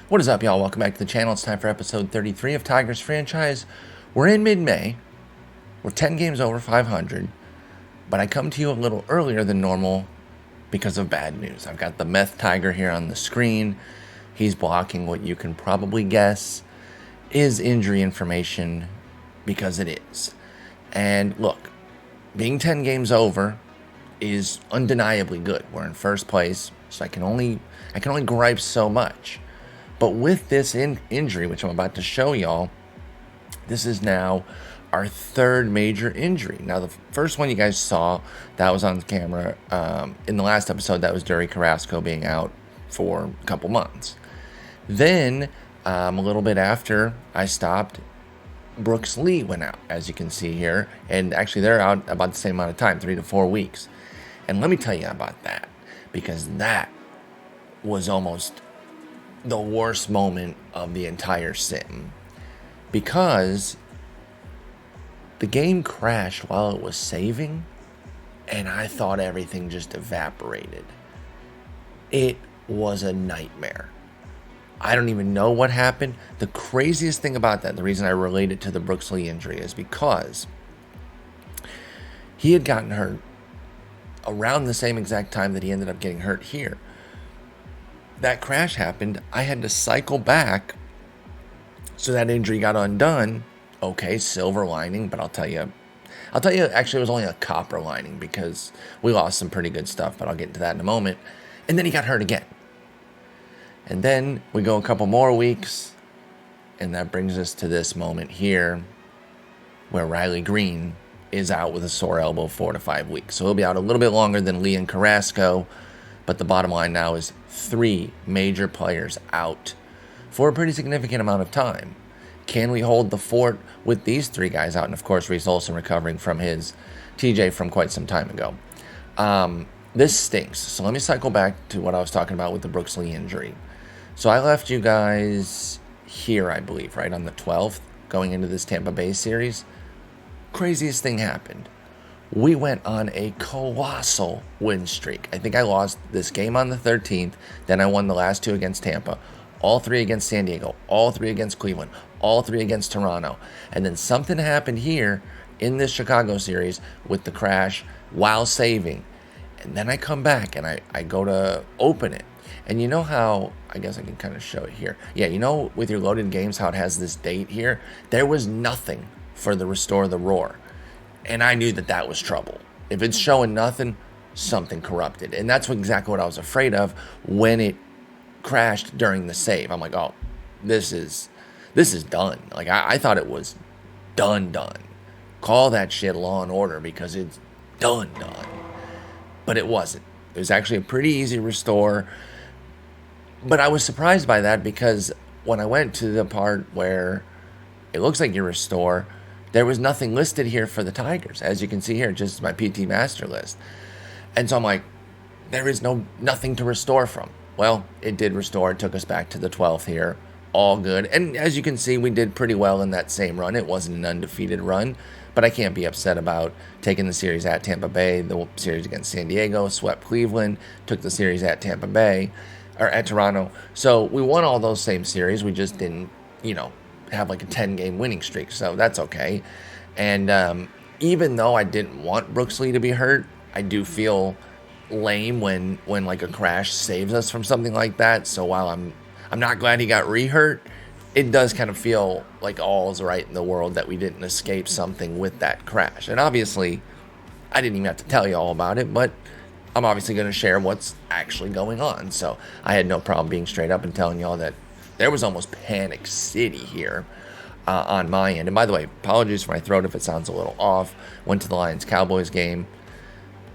What is up, y'all? Welcome back to the channel. It's time for episode 33 of Tigers Franchise. We're in mid-May. We're 10 games over 500, but I come to you a little earlier than normal because of bad news. I've got the meth tiger here on the screen. He's blocking what you can probably guess is injury information, because it is. And look, being 10 games over is undeniably good. We're in first place, so I can only gripe so much. But with this injury, which I'm about to show y'all, this is now our third major injury. Now, the first one you guys saw, that was on camera in the last episode. That was Dury Carrasco being out for a couple months. Then, a little bit after I stopped, Brooks Lee went out, as you can see here. And actually, they're out about the same amount of time, 3 to 4 weeks. And let me tell you about that, because that was almost the worst moment of the entire sim, because the game crashed while it was saving, and I thought everything just evaporated. It was a nightmare. I don't even know what happened. The craziest thing about that, the reason I relate it to the Brooks Lee injury, is because he had gotten hurt around the same exact time that he ended up getting hurt here. That crash happened. I had to cycle back, so that injury got undone. Okay, silver lining, but I'll tell you, actually, it was only a copper lining, because we lost some pretty good stuff, but I'll get into that in a moment. And then he got hurt again. And then we go a couple more weeks, and that brings us to this moment here, where Riley Green is out with a sore elbow 4 to 5 weeks. So he'll be out a little bit longer than Lee and Carrasco. But the bottom line now is 3 major players out for a pretty significant amount of time. Can we hold the fort with these 3 guys out? And of course, Reese Olson recovering from his TJ from quite some time ago. This stinks. So let me cycle back to what I was talking about with the Brooks Lee injury. So I left you guys here, I believe, right on the 12th, going into this Tampa Bay series. Craziest thing happened. We went on a colossal win streak. I think I lost this game on the 13th. Then I won the last 2 against Tampa. All 3 against San Diego. All 3 against Cleveland. All 3 against Toronto. And then something happened here in this Chicago series with the crash while saving. And then I come back and I go to open it. And you know how, I guess I can kind of show it here. Yeah, you know with your loaded games how it has this date here? There was nothing for the Restore the Roar. And I knew that that was trouble. If it's showing nothing, something corrupted. And that's exactly what I was afraid of when it crashed during the save. I'm like, oh, this is done. Like, I thought it was done. Call that shit Law and Order, because it's done. But it wasn't. It was actually a pretty easy restore. But I was surprised by that, because when I went to the part where it looks like you restore, there was nothing listed here for the Tigers. As you can see here, just my PT master list. And so I'm like, there is nothing to restore from. Well, it did restore. It took us back to the 12th here. All good. And as you can see, we did pretty well in that same run. It wasn't an undefeated run, but I can't be upset about taking the series at Tampa Bay, the series against San Diego, swept Cleveland, took the series at Tampa Bay, or at Toronto. So we won all those same series. We just didn't, have like a 10-game winning streak, so that's okay. And even though I didn't want Brooks Lee to be hurt, I do feel lame when like a crash saves us from something like that. So while I'm not glad he got re-hurt, it does kind of feel like all's right in the world that we didn't escape something with that crash. And obviously, I didn't even have to tell you all about it, but I'm obviously going to share what's actually going on. So I had no problem being straight up and telling y'all that there was almost panic city here on my end. And by the way, apologies for my throat if it sounds a little off. Went to the Lions-Cowboys game.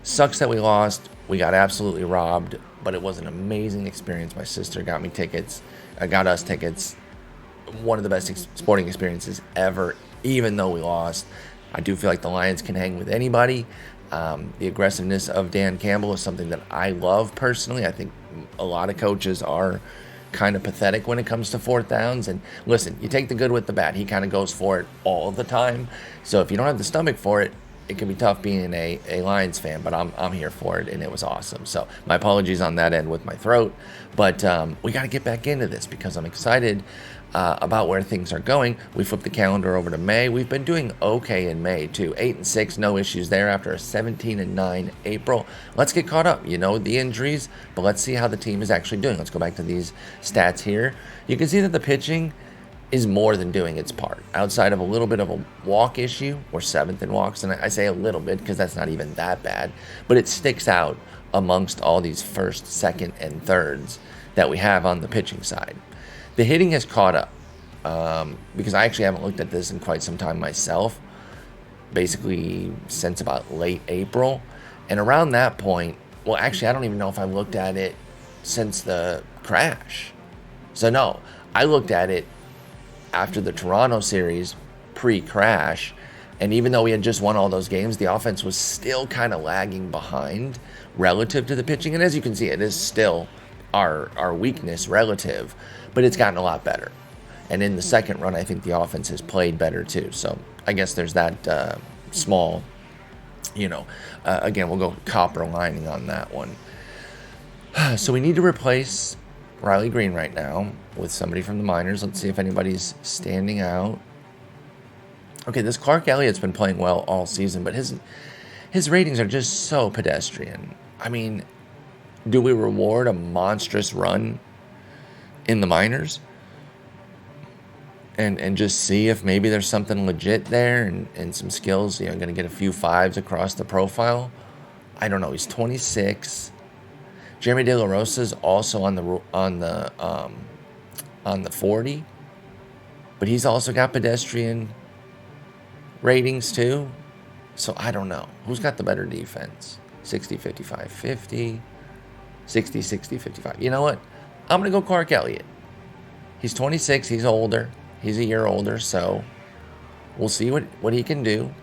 Sucks that we lost. We got absolutely robbed, but it was an amazing experience. My sister got us tickets. One of the best sporting experiences ever, even though we lost. I do feel like the Lions can hang with anybody. The aggressiveness of Dan Campbell is something that I love personally. I think a lot of coaches are kind of pathetic when it comes to 4th downs. And listen, you take the good with the bad. He kind of goes for it all the time. So if you don't have the stomach for it, it can be tough being a Lions fan, but I'm here for it, and it was awesome. So my apologies on that end with my throat, but we got to get back into this because I'm excited about where things are going. We flipped the calendar over to May. We've been doing okay in May too. 8-6, no issues there after a 17-9 April. Let's get caught up. You know the injuries, but let's see how the team is actually doing. Let's go back to these stats here. You can see that the pitching is more than doing its part. Outside of a little bit of a walk issue, we're 7th in walks, and I say a little bit because that's not even that bad, but it sticks out amongst all these first, second, and thirds that we have on the pitching side. The hitting has caught up because I actually haven't looked at this in quite some time myself, basically since about late April, and around that point, well, actually, I don't even know if I looked at it since the crash. So no, I looked at it after the Toronto series, pre-crash, and even though we had just won all those games, the offense was still kind of lagging behind relative to the pitching. And as you can see, it is still our weakness relative, but it's gotten a lot better. And in the second run, I think the offense has played better too. So I guess there's that small, again, we'll go copper lining on that one. So we need to replace Riley Green right now with somebody from the minors. Let's see if anybody's standing out. Okay, this Clark Elliott's been playing well all season, but his ratings are just so pedestrian. I mean, do we reward a monstrous run in the minors and just see if maybe there's something legit there and some skills? Going to get a few 5s across the profile. I don't know. He's 26. Jeremy De La Rosa is also on the 40, but he's also got pedestrian ratings too. So I don't know who's got the better defense. 60, 55, 50, 60, 60, 55. You know what? I'm gonna go Clark Elliott. He's 26. He's older. He's a year older. So we'll see what he can do.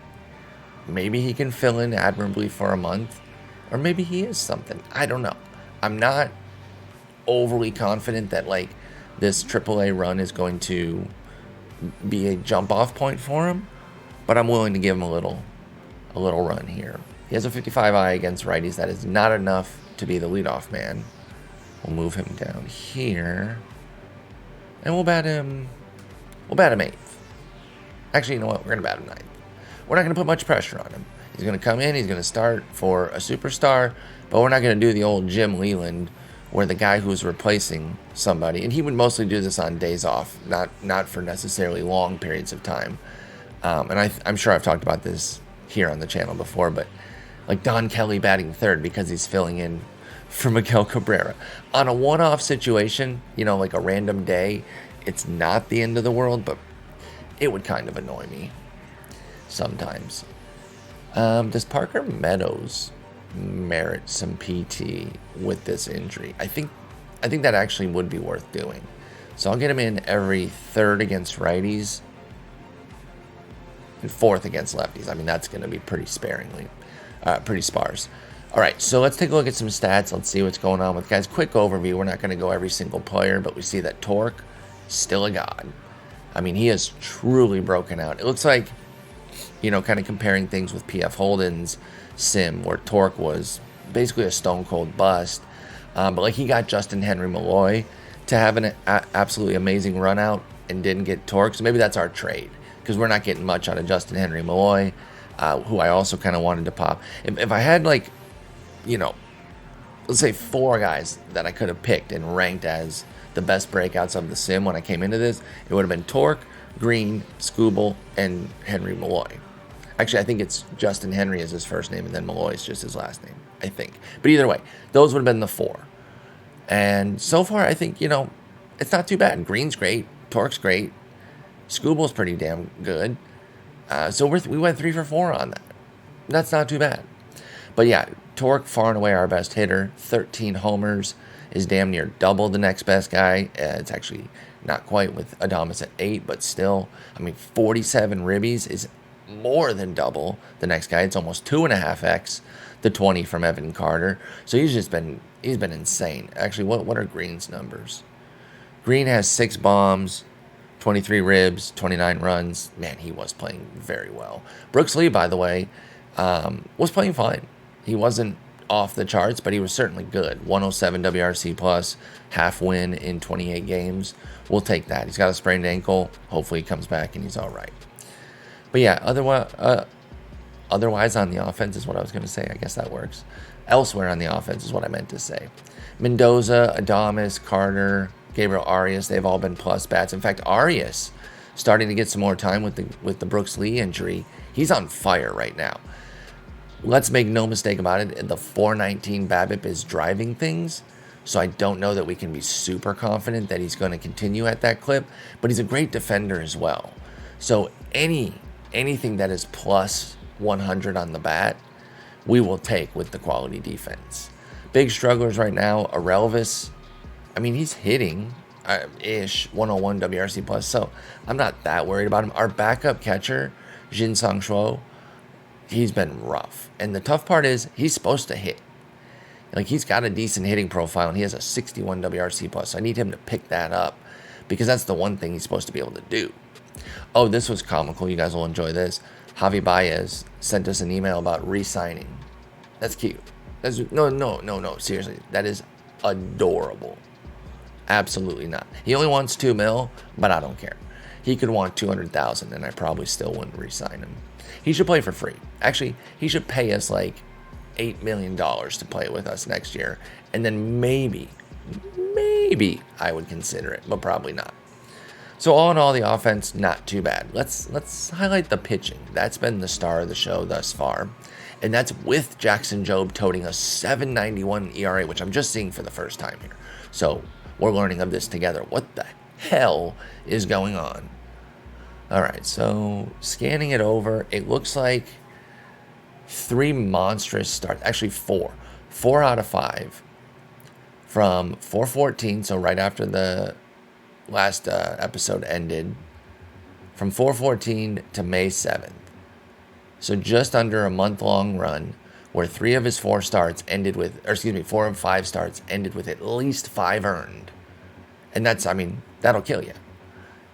Maybe he can fill in admirably for a month, or maybe he is something. I don't know. I'm not overly confident that this AAA run is going to be a jump off point for him, but I'm willing to give him a little run here. He has a 55 eye against righties. That is not enough to be the leadoff man. We'll move him down here, and we'll bat him 8th. Actually, you know what? We're gonna bat him 9th. We're not gonna put much pressure on him. He's gonna come in. He's gonna start for a superstar. But we're not going to do the old Jim Leland where the guy who's replacing somebody, and he would mostly do this on days off, not for necessarily long periods of time. And I'm sure I've talked about this here on the channel before, but like Don Kelly batting 3rd because he's filling in for Miguel Cabrera. On a one-off situation, like a random day, it's not the end of the world, but it would kind of annoy me sometimes. Does Parker Meadows merit some PT with this injury? I think that actually would be worth doing. So I'll get him in every 3rd against righties and 4th against lefties. I mean, that's going to be pretty sparse. All right, so let's take a look at some stats. Let's see what's going on with guys. Quick overview. We're not going to go every single player, but we see that Torque still a god. I mean, he has truly broken out. It looks like, kind of comparing things with P.F. Holden's sim, where Torque was basically a stone cold bust, but he got Justin Henry Malloy to have an absolutely amazing run out and didn't get Torque. So maybe that's our trade, because we're not getting much out of Justin Henry Malloy, who I also kind of wanted to pop. If I had let's say 4 guys that I could have picked and ranked as the best breakouts of the sim when I came into this, it would have been Torque, Green, Scooble, and Henry Malloy. Actually, I think it's Justin Henry is his first name, and then Malloy is just his last name, I think. But either way, those would have been the 4. And so far, I think, it's not too bad. Green's great. Torque's great. Scooble's pretty damn good. So we went 3 for 4 on that. That's not too bad. But yeah, Torque, far and away our best hitter. 13 homers is damn near double the next best guy. It's actually not quite with Adames at 8, but still. 47 ribbies is more than double the next guy. It's almost 2.5x the 20 from Evan Carter. So he's been insane. Actually, what are Green's numbers? Green has 6 bombs, 23 ribs, 29 runs. Man, he was playing very well. Brooks Lee, by the way, was playing fine. He wasn't off the charts, but he was certainly good. 107 WRC plus, half win in 28 games. We'll take that. He's got a sprained ankle. Hopefully he comes back and he's all right. But yeah, otherwise on the offense is what I was going to say. I guess that works. Elsewhere on the offense is what I meant to say. Mendoza, Adames, Carter, Gabriel Arias, they've all been plus bats. In fact, Arias starting to get some more time with the Brooks Lee injury. He's on fire right now. Let's make no mistake about it. The 419 BABIP is driving things. So I don't know that we can be super confident that he's going to continue at that clip. But he's a great defender as well. So anything that is plus 100 on the bat, we will take with the quality defense. Big strugglers right now, Arelvis. I mean, he's hitting ish 101 WRC plus, so I'm not that worried about him. Our backup catcher, Jin Sang Shuo, he's been rough. And the tough part is he's supposed to hit. Like, he's got a decent hitting profile, and he has a 61 WRC plus. So I need him to pick that up because that's the one thing he's supposed to be able to do. Oh, this was comical. You guys will enjoy this. Javi Baez sent us an email about re-signing. That's cute. No. Seriously, that is adorable. Absolutely not. He only wants $2 million, but I don't care. He could want 200,000, and I probably still wouldn't re-sign him. He should play for free. Actually, he should pay us like $8 million to play with us next year, and then maybe I would consider it, but probably not. So all in all, the offense, not too bad. Let's highlight the pitching. That's been the star of the show thus far. And that's with Jackson Jobe toting a 7.91 ERA, which I'm just seeing for the first time here. So we're learning of this together. What the hell is going on? All right, so scanning it over, it looks like 3 monstrous starts. Actually, 4. 4 out of 5 from 4/14, so right after the last episode ended, from 4/14 to May 7th. So just under a month-long run where 3 of his 4 starts ended with, 4 of 5 starts ended with at least 5 earned. And that's, I mean, that'll kill you.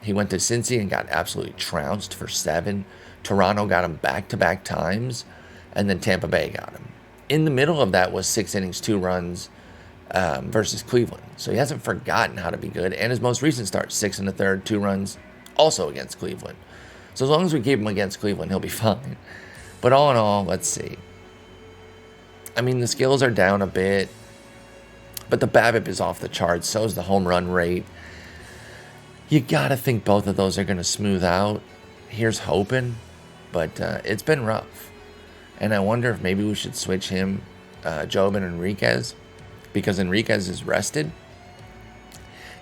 He went to Cincy and got absolutely trounced for 7. Toronto got him back-to-back times, and then Tampa Bay got him. In the middle of that was 6 innings, 2 runs versus Cleveland. So he hasn't forgotten how to be good. And his most recent start, 6 1/3, 2 runs, also against Cleveland. So as long as we keep him against Cleveland, he'll be fine. But all in all, let's see. I mean, the skills are down a bit, but the BABIP is off the charts. So is the home run rate. You got to think both of those are going to smooth out. Here's hoping. But it's been rough. And I wonder if maybe we should switch him, Jobe and Enriquez, because Enriquez is rested.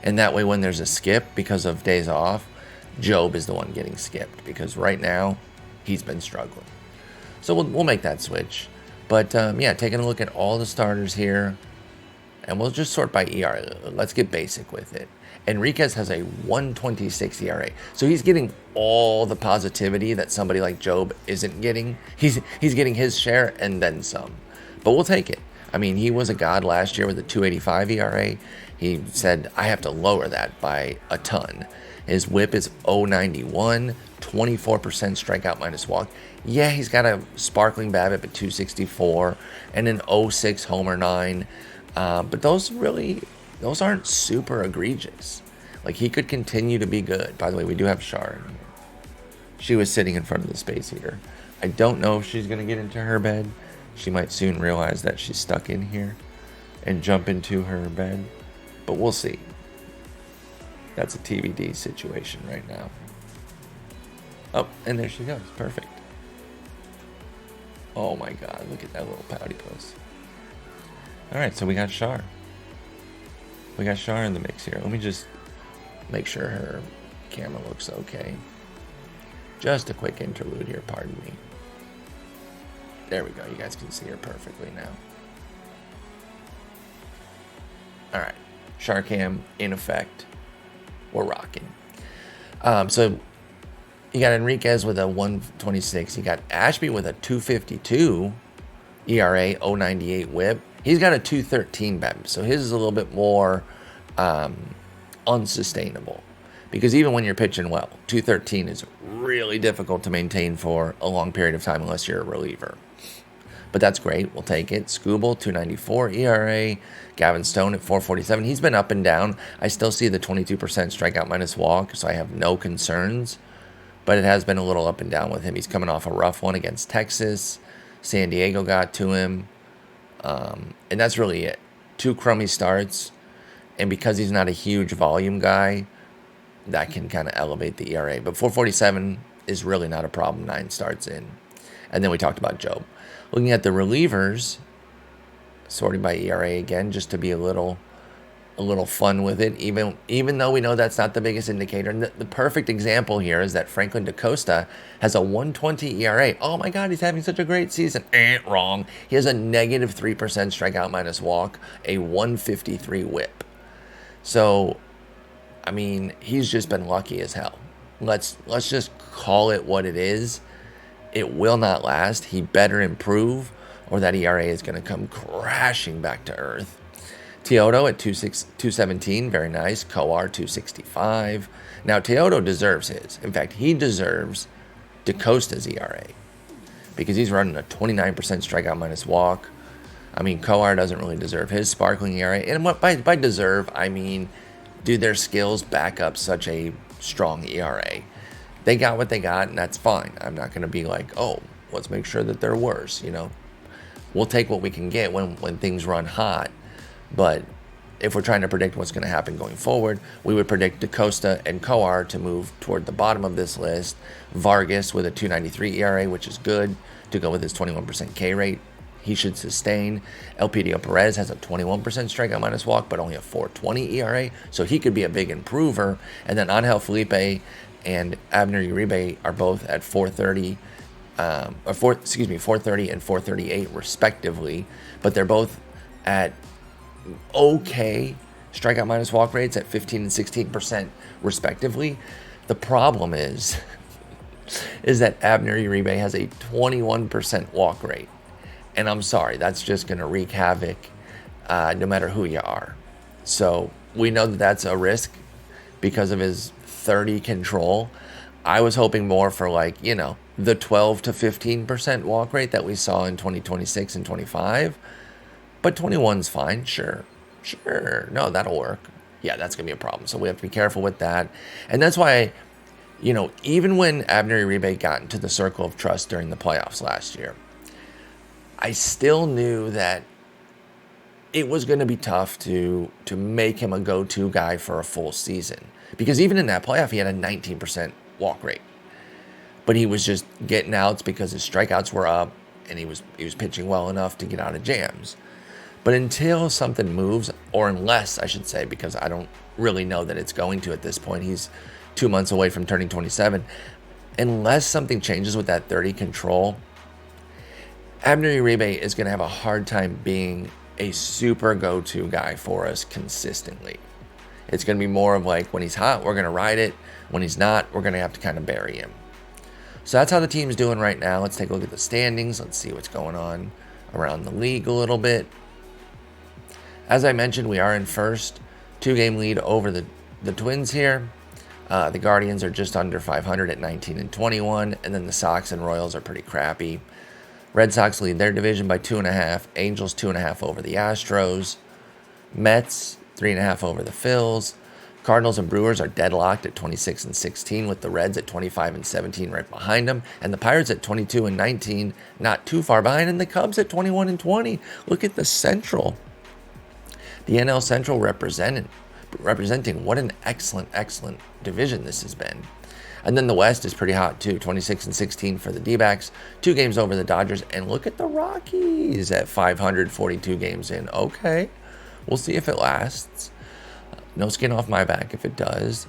And that way when there's a skip because of days off, Jobe is the one getting skipped, because right now he's been struggling. So we'll make that switch. But yeah, taking a look at all the starters here, and we'll just sort by ERA. Let's get basic with it. Enriquez has a 1.26 ERA. So he's getting all the positivity that somebody like Jobe isn't getting. He's getting his share and then some. But we'll take it. I mean, he was a god last year with a 2.85 ERA. He said, I have to lower that by a ton. His whip is 0.91, 24% strikeout minus walk. Yeah, he's got a sparkling BABIP at 264 and an 0.6 homer 9. But those aren't super egregious. Like, he could continue to be good. By the way, we do have Shar in here. She was sitting in front of the space heater. I don't know if she's going to get into her bed. She might soon realize that she's stuck in here and jump into her bed. But we'll see. That's a TBD situation right now. Oh, and there she goes. Perfect. Oh my God, look at that little pouty puss. All right, so we got Shar. We got Shar in the mix here. Let me just make sure her camera looks okay. Just a quick interlude here, pardon me. There we go. You guys can see her perfectly now. All right, Shar cam in effect. We're rocking. So you got Enriquez with a 1.26. You got Ashby with a 2.52 ERA, 0.98 whip. He's got a 2.13 BABIP, so his is a little bit more unsustainable. Because even when you're pitching well, 213 is really difficult to maintain for a long period of time unless you're a reliever. But that's great. We'll take it. Skubal, 294 ERA. Gavin Stone at 447. He's been up and down. I still see the 22% strikeout minus walk, so I have no concerns. But it has been a little up and down with him. He's coming off a rough one against Texas. San Diego got to him. And that's really it. 2 crummy starts. And because he's not a huge volume guy, that can kind of elevate the ERA. But 447 is really not a problem 9 starts in. And then we talked about Job. Looking at the relievers, sorting by ERA again, just to be a little fun with it, even though we know that's not the biggest indicator. And the perfect example here is that Franklin DaCosta has a 120 ERA. Oh my God, he's having such a great season. Wrong. He has a negative 3% strikeout minus walk, a 153 whip. So, I mean, he's just been lucky as hell. Let's just call it what it is. It will not last. He better improve, or that ERA is going to come crashing back to earth. Teodo at 217, very nice. Coar 265. Now, Teodo deserves his. In fact, he deserves DaCosta's ERA because he's running a 29% strikeout minus walk. I mean, Coar doesn't really deserve his sparkling ERA. And by deserve, I mean, do their skills back up such a strong ERA? They got what they got, and that's fine. I'm not going to be like, oh, let's make sure that they're worse. We'll take what we can get when things run hot. But if we're trying to predict what's going to happen going forward, we would predict DaCosta and Coar to move toward the bottom of this list. Vargas with a 293 ERA, which is good to go with his 21% K rate. He should sustain. Elpidio Perez has a 21% strikeout minus walk, but only a 420 ERA, so he could be a big improver. And then Angel Felipe and Abner Uribe are both at 430, 430 and 438 respectively, but they're both at okay strikeout minus walk rates at 15 and 16% respectively. The problem is that Abner Uribe has a 21% walk rate. And I'm sorry, that's just going to wreak havoc no matter who you are. So we know that that's a risk because of his 30 control. I was hoping more for the 12 to 15% walk rate that we saw in 2026 and 25. But 21's fine. Sure. No, that'll work. Yeah, that's going to be a problem. So we have to be careful with that. And that's why, even when Abner Uribe got into the circle of trust during the playoffs last year, I still knew that it was going to be tough to make him a go-to guy for a full season. Because even in that playoff, he had a 19% walk rate. But he was just getting outs because his strikeouts were up, and he was pitching well enough to get out of jams. But until something moves, or unless, I should say, because I don't really know that it's going to at this point, he's 2 months away from turning 27, unless something changes with that 30 control, Abner Uribe is going to have a hard time being a super go-to guy for us consistently. It's going to be more of like, when he's hot, we're going to ride it. When he's not, we're going to have to kind of bury him. So that's how the team's doing right now. Let's take a look at the standings. Let's see what's going on around the league a little bit. As I mentioned, we are in first. 2-game lead over the Twins here. The Guardians are just under 500 at 19 and 21. And then the Sox and Royals are pretty crappy. Red Sox lead their division by 2.5. Angels 2.5 over the Astros. Mets 3.5 over the Phils. Cardinals and Brewers are deadlocked at 26 and 16, with the Reds at 25 and 17 right behind them, and the Pirates at 22 and 19, not too far behind, and the Cubs at 21 and 20. Look at the Central. The NL Central representing what an excellent division this has been. And then the West is pretty hot too, 26 and 16 for the D-backs, 2 games over the Dodgers, and look at the Rockies at 542 games in. Okay, we'll see if it lasts. No skin off my back if it does.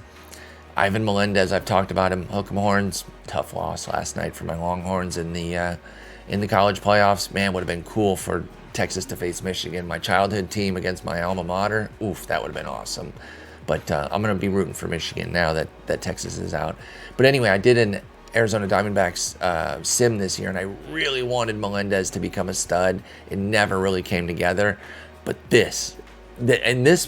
Ivan Melendez, I've talked about him. Hook'em horns, tough loss last night for my Longhorns in the college playoffs. Man, would have been cool for Texas to face Michigan, my childhood team against my alma mater. Oof, that would have been awesome. But I'm going to be rooting for Michigan now that Texas is out. But anyway, I did an Arizona Diamondbacks sim this year, and I really wanted Melendez to become a stud. It never really came together. But this,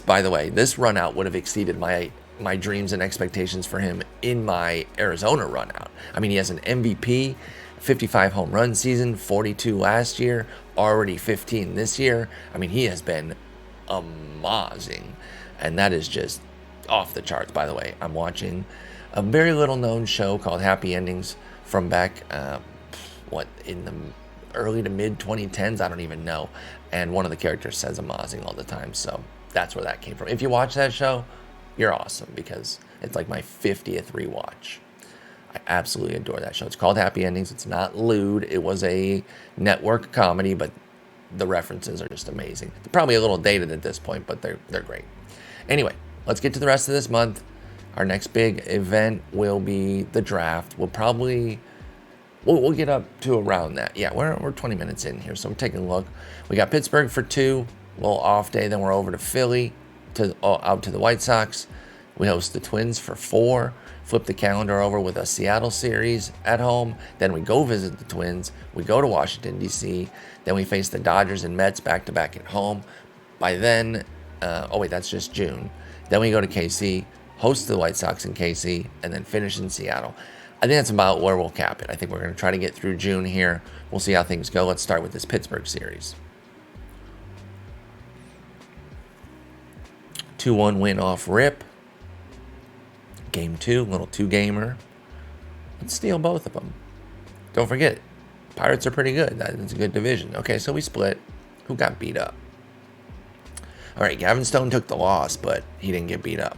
by the way, this run out would have exceeded my my dreams and expectations for him in my Arizona run out. I mean, he has an MVP, 55 home run season, 42 last year, already 15 this year. I mean, he has been amazing, and that is just off the charts. By the way, I'm watching a very little known show called Happy Endings from back, in the early to mid 2010s, I don't even know. And one of the characters says amazing all the time, so that's where that came from. If you watch that show, you're awesome, because it's like my 50th rewatch. I absolutely adore that show. It's called Happy Endings. It's not lewd. It was a network comedy, but the references are just amazing. They're probably a little dated at this point, but they're great. Anyway, let's get to the rest of this month. Our next big event will be the draft. We'll get up to around that. Yeah, we're 20 minutes in here, so we're taking a look. We got Pittsburgh for 2, a little off day. Then we're over to Philly, out to the White Sox. We host the Twins for 4. Flip the calendar over with a Seattle series at home. Then we go visit the Twins. We go to Washington, D.C. Then we face the Dodgers and Mets back-to-back at home. By then, that's just June. Then we go to KC, host the White Sox in KC, and then finish in Seattle. I think that's about where we'll cap it. I think we're going to try to get through June here. We'll see how things go. Let's start with this Pittsburgh series. 2-1 win off rip. Game 2, little 2-gamer. Let's steal both of them. Don't forget, Pirates are pretty good. That's a good division. Okay, so we split. Who got beat up? All right, Gavin Stone took the loss, but he didn't get beat up.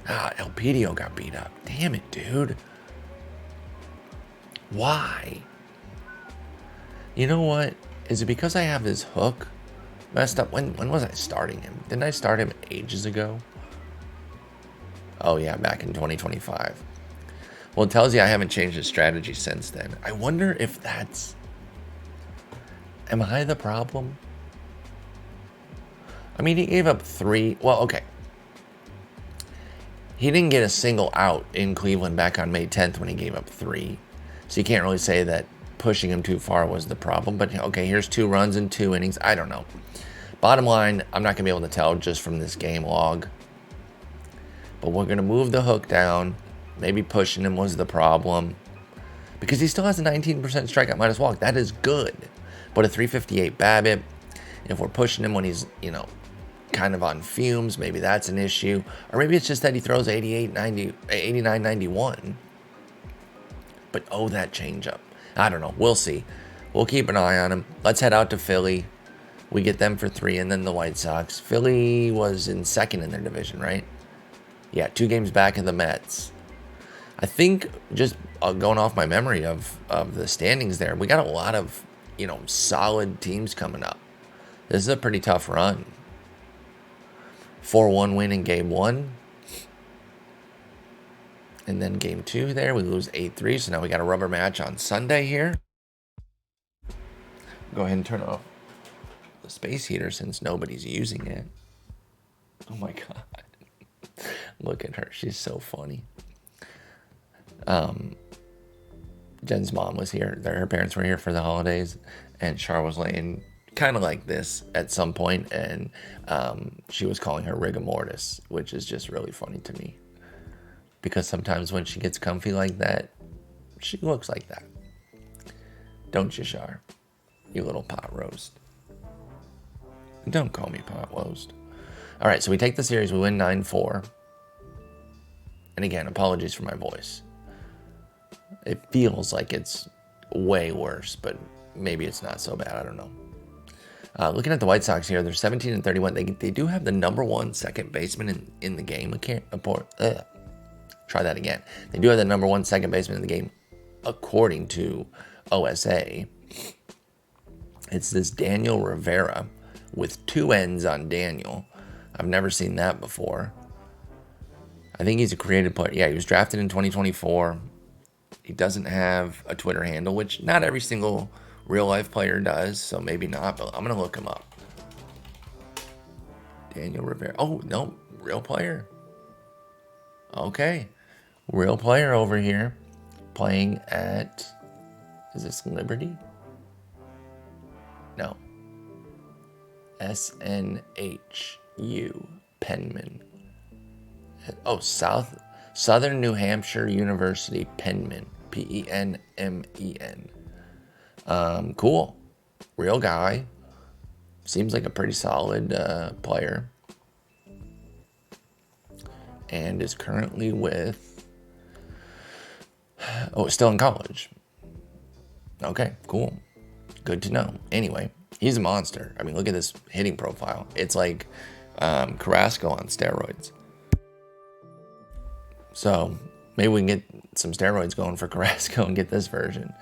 Elpidio got beat up. Damn it, dude. Why? You know what? Is it because I have his hook messed up? When was I starting him? Didn't I start him ages ago? Oh yeah, back in 2025. Well, it tells you I haven't changed his strategy since then. I wonder if that's... Am I the problem? I mean, he gave up 3... Well, okay. He didn't get a single out in Cleveland back on May 10th when he gave up 3. So you can't really say that pushing him too far was the problem. But, okay, here's 2 runs in 2 innings. I don't know. Bottom line, I'm not going to be able to tell just from this game log. But we're going to move the hook down. Maybe pushing him was the problem. Because he still has a 19% strikeout minus walk. That is good. But a 358 BABIP, if we're pushing him when he's, kind of on fumes, maybe that's an issue. Or maybe it's just that he throws 88, 90, 89, 91. But, that changeup. I don't know. We'll see. We'll keep an eye on him. Let's head out to Philly. We get them for 3, and then the White Sox. Philly was in second in their division, right? Yeah, 2 games back of the Mets. I think, just going off my memory of the standings there, we got a lot of, solid teams coming up. This is a pretty tough run. 4-1 win in game 1. And then game 2 there, we lose 8-3. So now we got a rubber match on Sunday here. Go ahead and turn off the space heater since nobody's using it. Oh my God. Look at her. She's so funny. Jen's mom was here. Her parents were here for the holidays. And Char was laying kind of like this at some point. And she was calling her rigor mortis, which is just really funny to me. Because sometimes when she gets comfy like that, she looks like that. Don't you, Char? You little pot roast. Don't call me pot roast. All right, so we take the series. We win 9-4. And again, apologies for my voice. It feels like it's way worse, but maybe it's not so bad. I don't know. Looking at the White Sox here, they're 17-31. They do have the number 1 second baseman in the game. Try that again. They do have the number 1 second baseman in the game, according to OSA. It's this Daniel Rivera with 2 N's on Daniel. I've never seen that before. I think he's a creative player. Yeah, he was drafted in 2024. He doesn't have a Twitter handle, which not every single real-life player does, so maybe not, but I'm going to look him up. Daniel Rivera. Oh, no, real player. Okay. Real player over here playing at, is this Liberty? No. SNHU Penman. Oh, Southern New Hampshire University, Penman. Penmen. Cool. Real guy. Seems like a pretty solid player. And is currently with... Oh, still in college. Okay, cool. Good to know. Anyway, he's a monster. I mean, look at this hitting profile. It's like Carrasco on steroids. So maybe we can get some steroids going for Carrasco and get this version.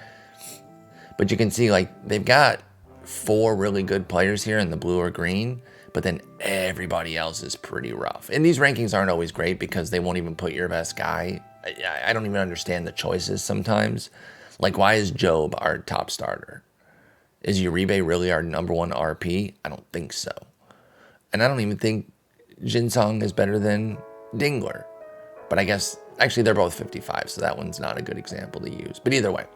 But you can see, like, they've got 4 really good players here in the blue or green, but then everybody else is pretty rough. And these rankings aren't always great because they won't even put your best guy. I don't even understand the choices sometimes. Like, why is Job our top starter? Is Uribe really our number 1 RP? I don't think so. And I don't even think Jinsong is better than Dingler. But I guess, actually, they're both 55, so that one's not a good example to use. But either way,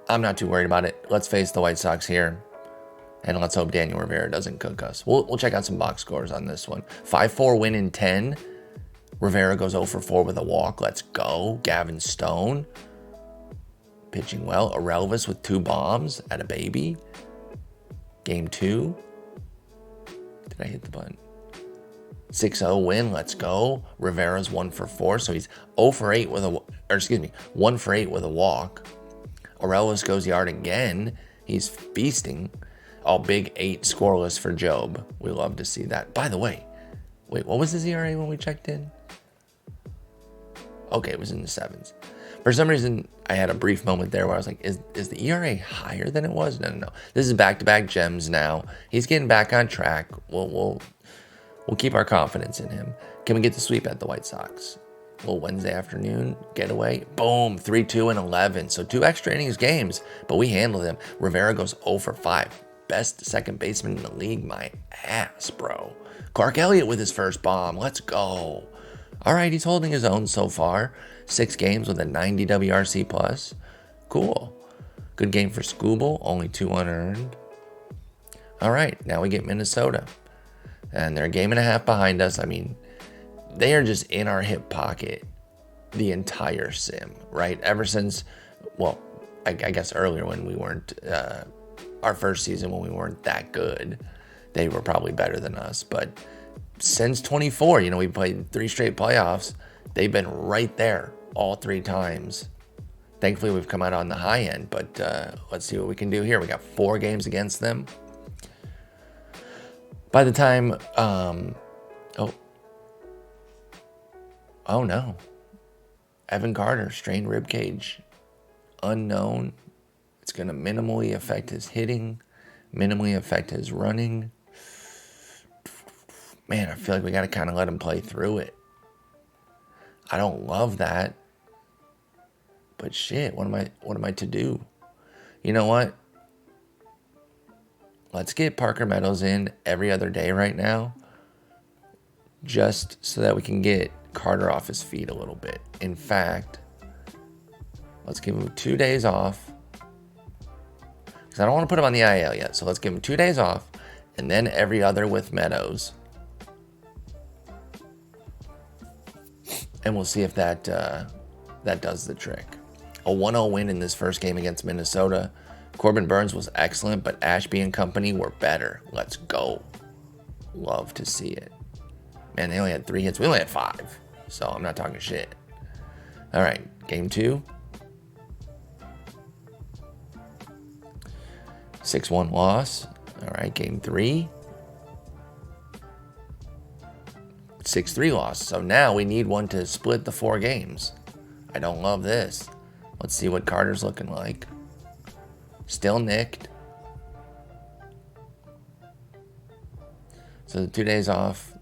I'm not too worried about it. Let's face the White Sox here, and let's hope Daniel Rivera doesn't cook us. We'll check out some box scores on this one. 5-4 win in 10. Rivera goes 0 for 4 with a walk. Let's go. Gavin Stone pitching well. Aurelvis with 2 bombs at a baby. Game 2. Did I hit the button? 6-0 win, let's go. Rivera's 1 for 4, so he's 0 for 8 with 1 for 8 with a walk. Aurelvis goes yard again. He's feasting. All big 8 scoreless for Job. We love to see that. By the way, wait, what was his ERA when we checked in? Okay, it was in the 7s. For some reason, I had a brief moment there where I was like, is the ERA higher than it was? No. This is back-to-back gems now. He's getting back on track. We'll keep our confidence in him. Can we get the sweep at the White Sox? A little Wednesday afternoon getaway. Boom, 3-2 and 11. So 2 extra innings games, but we handled them. Rivera goes 0 for 5. Best second baseman in the league. My ass, bro. Clark Elliott with his first bomb. Let's go. All right, he's holding his own so far. 6 games with a 90 WRC plus. Cool. Good game for Skubal. Only 2 unearned. All right, now we get Minnesota. And they're a game and a half behind us. I mean, they are just in our hip pocket the entire sim, right? Ever since, well, I guess earlier when we weren't, our first season when we weren't that good, they were probably better than us. But since 24, we played 3 straight playoffs. They've been right there all 3 times. Thankfully, we've come out on the high end, but let's see what we can do here. We got 4 games against them. By the time, oh no. Evan Carter, strained rib cage, unknown. It's going to minimally affect his hitting, minimally affect his running. Man, I feel like we got to kind of let him play through it. I don't love that. But shit, what am I to do? You know what? Let's get Parker Meadows in every other day right now, just so that we can get Carter off his feet a little bit. In fact, let's give him 2 days off, because I don't want to put him on the IL yet. So let's give him 2 days off, and then every other with Meadows, and we'll see if that does the trick. A 1-0 win in this first game against Minnesota. Corbin Burns was excellent, but Ashby and company were better. Let's go. Love to see it. Man, they only had 3 hits. We only had 5, so I'm not talking shit. All right, game 2. 6-1 loss. All right, game 3. 6-3 loss. So now we need one to split the 4 games. I don't love this. Let's see what Carter's looking like. Still nicked. So the 2 days off,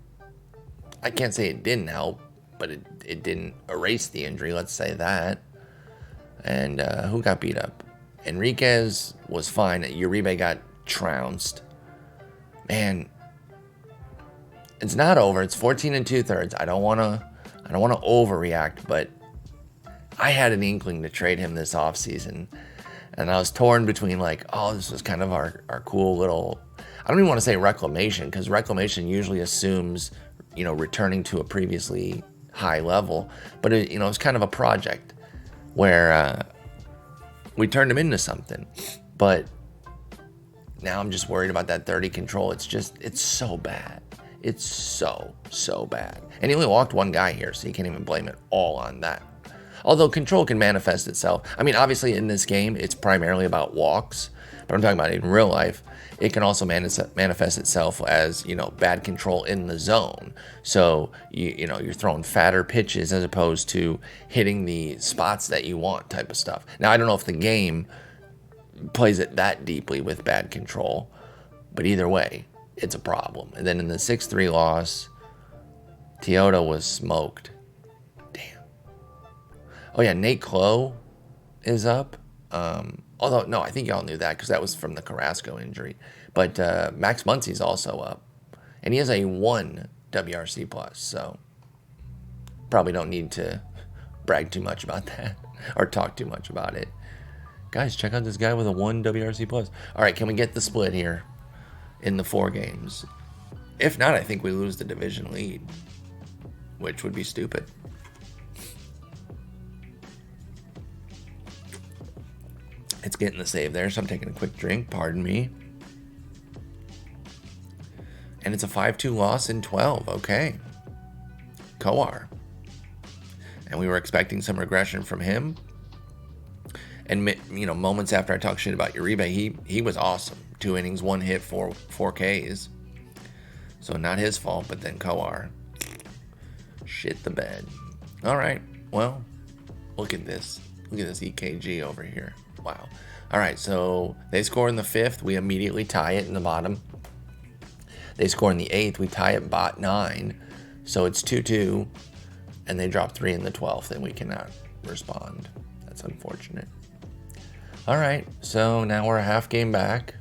I can't say it didn't help, but it didn't erase the injury, let's say that. And who got beat up? Enriquez was fine. Uribe got trounced. Man, it's not over. It's 14 2/3. I don't want to overreact, but I had an inkling to trade him this offseason. And I was torn between like, oh, this was kind of our cool little, I don't even want to say reclamation, because reclamation usually assumes, returning to a previously high level, but it, it's kind of a project where we turned him into something. But now I'm just worried about that 30 control. It's so bad. It's so bad. And he only walked one guy here, so you can't even blame it all on that. Although control can manifest itself. I mean, obviously in this game, it's primarily about walks, but I'm talking about in real life. It can also manifest itself as, bad control in the zone. So, you're throwing fatter pitches as opposed to hitting the spots that you want type of stuff. Now, I don't know if the game plays it that deeply with bad control, but either way, it's a problem. And then in the 6-3 loss, Toyota was smoked. Damn. Oh yeah, Nate Clough is up. Although, no, I think y'all knew that because that was from the Carrasco injury. But Max Muncy's also up. And he has a 1 WRC+, so probably don't need to brag too much about that or talk too much about it. Guys, check out this guy with a 1 WRC+. All right, can we get the split here in the 4 games? If not, I think we lose the division lead, which would be stupid. It's getting the save there, so I'm taking a quick drink. Pardon me. And it's a 5-2 loss in 12. Okay. Coar. And we were expecting some regression from him. And, moments after I talked shit about Uribe, he was awesome. 2 innings, 1 hit, 4 Ks. So not his fault, but then Coar shit the bed. All right. Well, look at this. Look at this EKG over here. Wow. All right, so they score in the 5th. We immediately tie it in the bottom. They score in the 8th. We tie it bot 9. So it's 2-2. And they drop 3 in the 12th, and we cannot respond. That's unfortunate. All right, so now we're a half game back,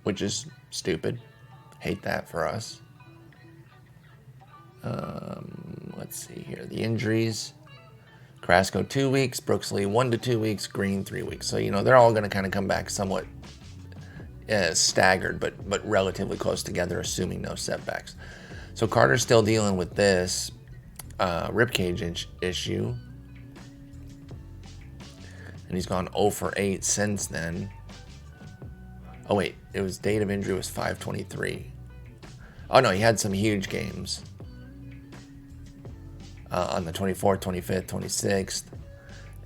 which is stupid. Hate that for us. Let's see here. The injuries. Carrasco 2 weeks, Brooksley 1 to 2 weeks, Green 3 weeks. So, they're all going to kind of come back somewhat staggered, but relatively close together, assuming no setbacks. So Carter's still dealing with this ribcage issue. And he's gone 0 for 8 since then. Oh, wait. It was date of injury was 5/23. Oh, no. He had some huge games. On the 24th, 25th, 26th.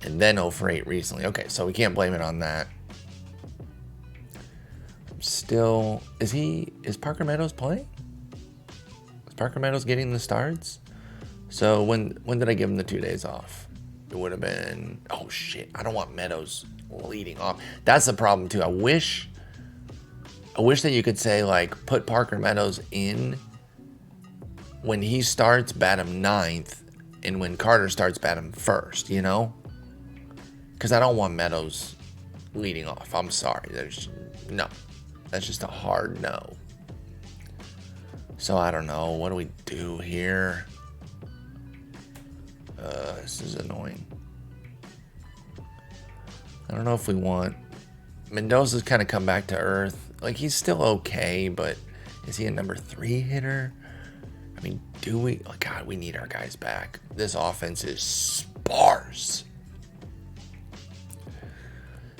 And then 0 for 8 recently. Okay, so we can't blame it on that. Still, is Parker Meadows playing? Is Parker Meadows getting the starts? So when did I give him the 2 days off? It would have been, oh shit, I don't want Meadows leading off. That's the problem too. I wish that you could say, like, put Parker Meadows in when he starts, bat him 9th, and when Carter starts, bat him 1st, Because I don't want Meadows leading off. I'm sorry. No. That's just a hard no. So I don't know. What do we do here? This is annoying. I don't know if we want... Mendoza's kind of come back to earth. Like, he's still okay, but is he a number 3 hitter? I mean, do we... Oh, God, we need our guys back. This offense is sparse.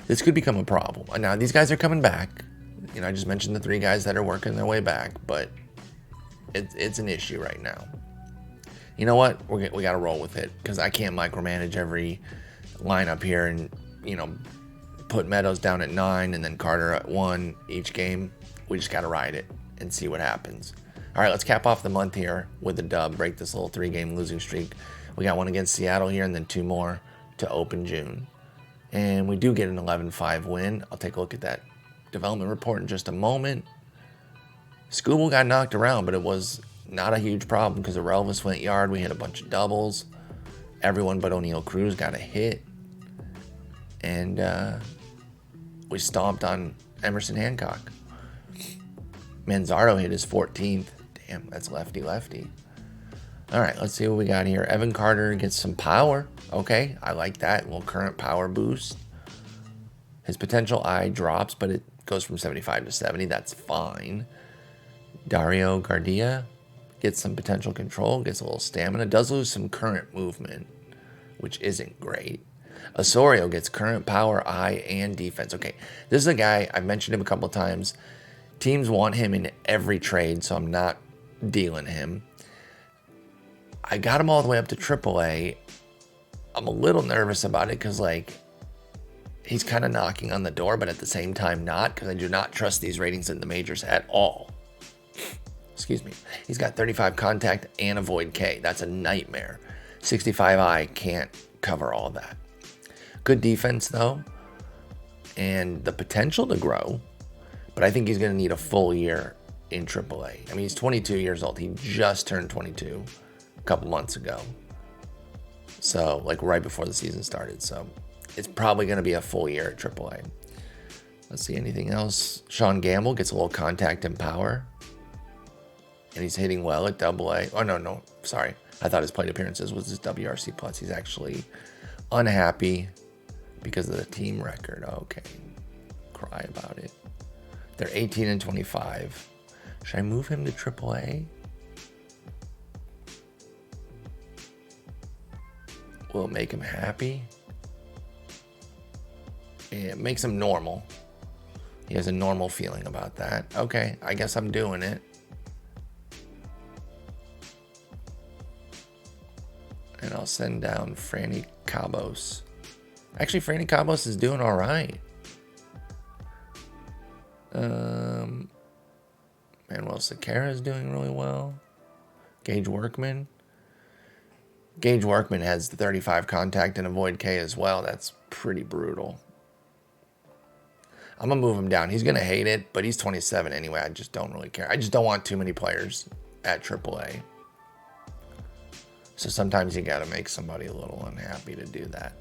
This could become a problem. Now, these guys are coming back. I just mentioned the 3 guys that are working their way back, but it's an issue right now. You know what? We got to roll with it because I can't micromanage every lineup here and, put Meadows down at 9 and then Carter at 1 each game. We just got to ride it and see what happens. All right, let's cap off the month here with a dub, break this little 3-game losing streak. We got one against Seattle here and then 2 more to open June. And we do get an 11-5 win. I'll take a look at that development report in just a moment. Scooble got knocked around, but it was not a huge problem because Relvis went yard. We hit a bunch of doubles. Everyone but O'Neal Cruz got a hit. And we stomped on Emerson Hancock. Manzardo hit his 14th. Damn, that's lefty-lefty. All right, let's see what we got here. Evan Carter gets some power. Okay, I like that. A little current power boost. His potential I drops, but it goes from 75 to 70. That's fine. Dario Gardia, Gets some potential control, gets a little stamina, does lose some current movement, which isn't great. Osorio gets current, power, eye, and defense. Okay, this is a guy, I've mentioned him a couple of times. Teams want him in every trade, so I'm not dealing him. I got him all the way up to AAA. I'm a little nervous about it because, like, he's kind of knocking on the door, but at the same time not, because I do not trust these ratings in the majors at all. Excuse me. He's got 35 contact and a void K. That's a nightmare. 65 I can't cover all that. Good defense, though, and the potential to grow, but I think he's going to need a full year in AAA. I mean, he's 22 years old. He just turned 22 a couple months ago. So, like, right before the season started. So, it's probably going to be a full year at AAA. Let's see, anything else? Sean Gamble gets a little contact and power. And he's hitting well at AA. Oh, no, sorry. I thought his plate appearances was his WRC+. He's actually unhappy because of the team record. Okay, cry about it. They're 18 and 25. Should I move him to AAA? Will it make him happy? It makes him normal. He has a normal feeling about that. Okay, I guess I'm doing it. And I'll send down Franny Cabos. Actually, Franny Cabos is doing all right. Manuel Sequeira is doing really well. Gage Workman. Gage Workman has the 35 contact and a void K as well. That's pretty brutal. I'm going to move him down. He's going to hate it, but he's 27 anyway. I just don't really care. I just don't want too many players at AAA. So sometimes you got to make somebody a little unhappy to do that.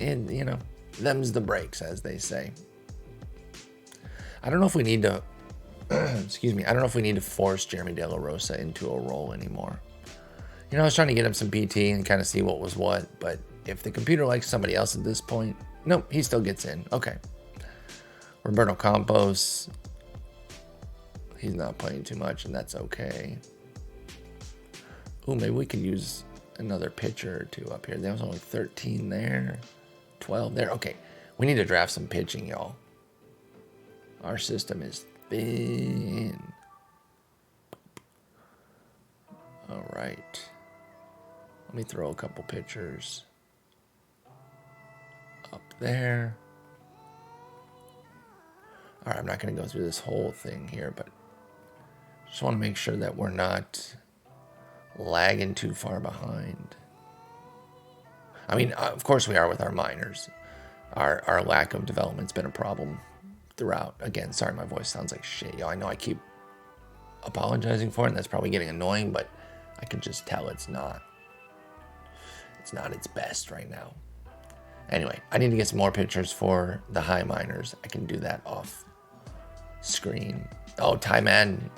And, you know, them's the breaks, as they say. I don't know if we need to, excuse me, I don't know if we need to force Jeremy De La Rosa into a role anymore. You know, I was trying to get him some PT and kind of see what was what, but if the computer likes somebody else at this point, nope, he still gets in. Okay. Roberto Campos, he's not playing too much, and that's okay. Ooh, maybe we could use another pitcher or two up here. There was only 13 there, 12 there. Okay, we need to draft some pitching, y'all. Our system is thin. All right. Let me throw a couple pitchers up there. All right, I'm not going to go through this whole thing here, but just want to make sure that we're not lagging too far behind. I mean, of course we are with our minors. Our lack of development's been a problem throughout. Again, sorry, my voice sounds like shit. Yo, I know I keep apologizing for it, and that's probably getting annoying, but I can just tell it's not its best right now. Anyway, I need to get some more pictures for the high minors. I can do that off screen. Oh, Ty Madden,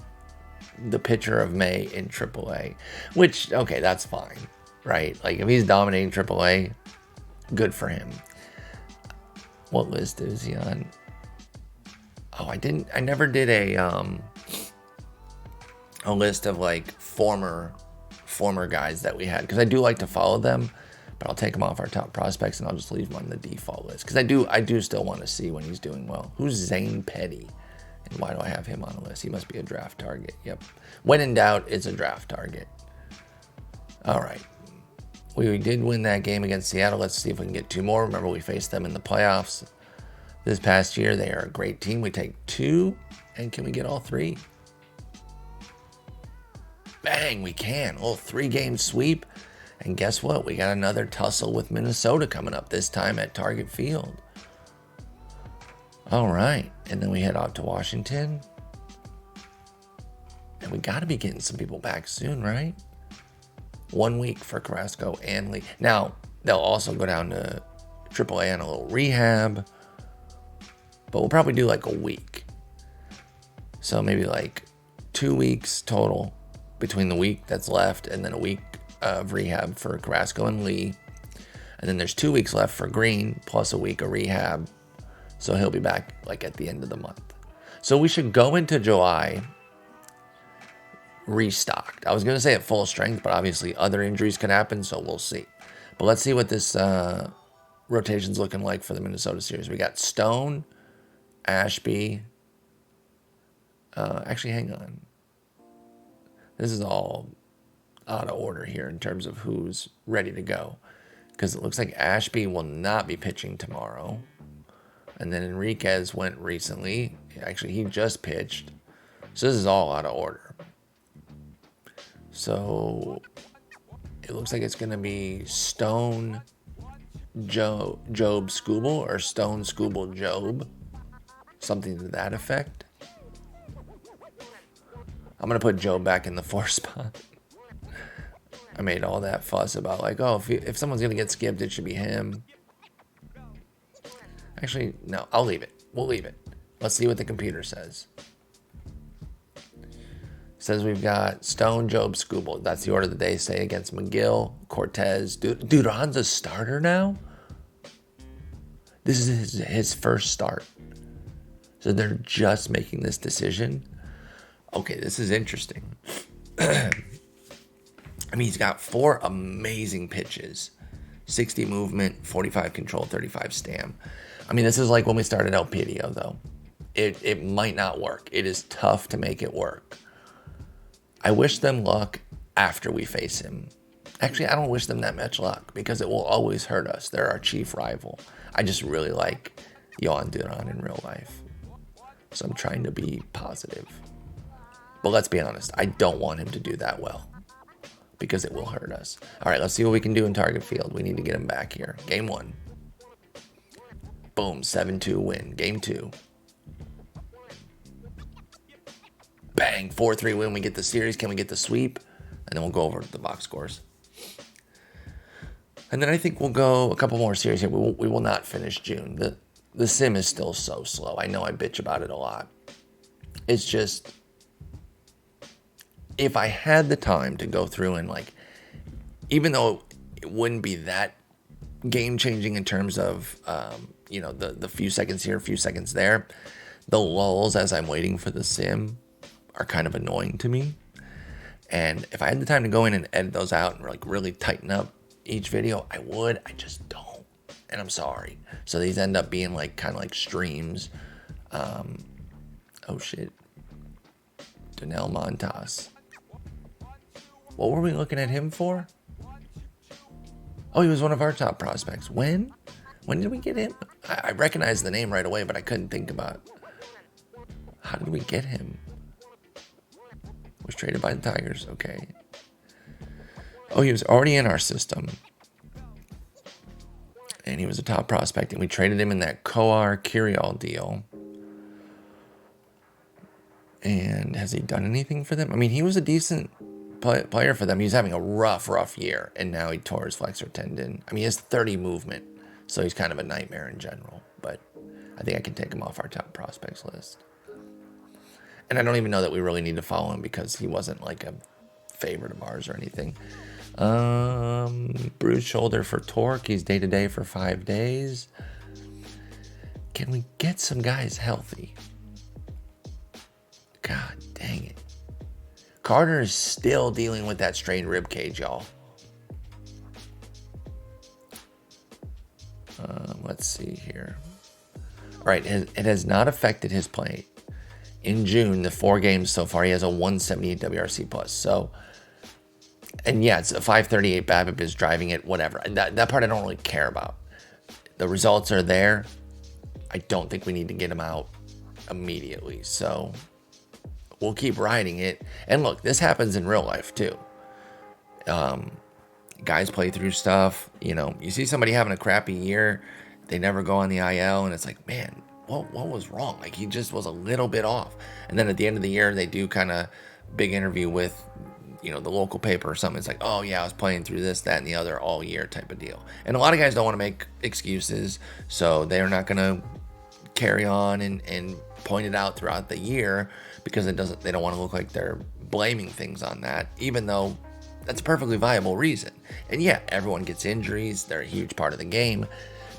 the pitcher of May in AAA, which, okay, that's fine, right? Like, if he's dominating AAA, good for him. What list is he on? Oh, I never did a list of, like, former guys that we had, because I do like to follow them, but I'll take them off our top prospects and I'll just leave them on the default list, because I do still want to see when he's doing well. Who's Zane Petty? And why do I have him on the list? He must be a draft target. Yep. When in doubt, it's a draft target. All right. We did win that game against Seattle. Let's see if we can get two more. Remember, we faced them in the playoffs this past year. They are a great team. We take two, and can we get all three? Bang, we can. Oh, 3-game sweep. And guess what? We got another tussle with Minnesota coming up, this time at Target Field. All right. And then we head out to Washington. And we got to be getting some people back soon, right? 1 week for Carrasco and Lee. Now, they'll also go down to AAA on a little rehab. But we'll probably do like a week. So maybe like 2 weeks total between the week that's left and then a week of rehab for Carrasco and Lee. And then there's 2 weeks left for Green plus a week of rehab. So he'll be back like at the end of the month. So we should go into July restocked. I was going to say at full strength, but obviously other injuries could happen, so we'll see. But let's see what this rotation's looking like for the Minnesota series. We got Stone, Ashby. Actually, hang on. This is all out of order here in terms of who's ready to go. Because it looks like Ashby will not be pitching tomorrow. And then Enriquez went recently. Actually, he just pitched. So this is all out of order. So it looks like it's going to be Stone, Job, Skubal, or Stone, Skubal, Job. Something to that effect. I'm going to put Job back in the 4 spot. I made all that fuss about like, oh, if someone's going to get skipped, it should be him. Actually, no, I'll leave it. We'll leave it. Let's see what the computer says. It says we've got Stone, Job, Skubal. That's the order that they say against McGill, Cortez. Dude, Ron's a starter now? This is his first start. So they're just making this decision. Okay, this is interesting. I mean, he's got 4 amazing pitches. 60 movement, 45 control, 35 stam. I mean, this is like when we started Elpidio, though. It might not work. It is tough to make it work. I wish them luck after we face him. Actually, I don't wish them that much luck because it will always hurt us. They're our chief rival. I just really like Johan Duran in real life. So I'm trying to be positive. But let's be honest, I don't want him to do that well because it will hurt us. All right, let's see what we can do in target field. We need to get him back here. Game 1. Boom, 7-2 win. Game 2. Bang, 4-3 win. We get the series. Can we get the sweep? And then we'll go over the box scores. And then I think we'll go a couple more series here. We will not finish June. The sim is still so slow. I know I bitch about it a lot. It's just, if I had the time to go through and like, even though it wouldn't be that game changing in terms of, the few seconds here, few seconds there, the lulls as I'm waiting for the sim are kind of annoying to me. And if I had the time to go in and edit those out and like really tighten up each video, I would. I just don't. And I'm sorry. So these end up being like kind of like streams. Oh shit. Donnell Montas. What were we looking at him for? Oh, he was one of our top prospects. When? When did we get him? I recognized the name right away, but I couldn't think about how did we get him? Was traded by the Tigers. Okay. Oh, he was already in our system. And he was a top prospect. And we traded him in that Coar Kiriall deal. And has he done anything for them? I mean, he was a decent player for them. He was having a rough year. And now he tore his flexor tendon. I mean, he has 30 movement. So he's kind of a nightmare in general. But I think I can take him off our top prospects list. And I don't even know that we really need to follow him because he wasn't like a favorite of ours or anything. Bruised shoulder for Torque. He's day-to-day for 5 days. Can we get some guys healthy? God dang it. Carter is still dealing with that strained rib cage, y'all. Let's see here. All right, it has not affected his play. In June, the 4 games so far, he has a 178 WRC plus. So, and yeah, it's a 538 BABIP is driving it, whatever. That part I don't really care about. The results are there. I don't think we need to get him out immediately. So we'll keep riding it. And look, this happens in real life too. Guys play through stuff. You know, you see somebody having a crappy year, they never go on the IL, and it's like, man, what was wrong? Like, he just was a little bit off. And then at the end of the year, they do kind of big interview with, the local paper or something. It's like, oh yeah, I was playing through this, that, and the other all year type of deal. And a lot of guys don't want to make excuses, so they're not going to carry on and point it out throughout the year because they don't want to look like they're blaming things on that, even though that's a perfectly viable reason. And yeah, everyone gets injuries. They're a huge part of the game.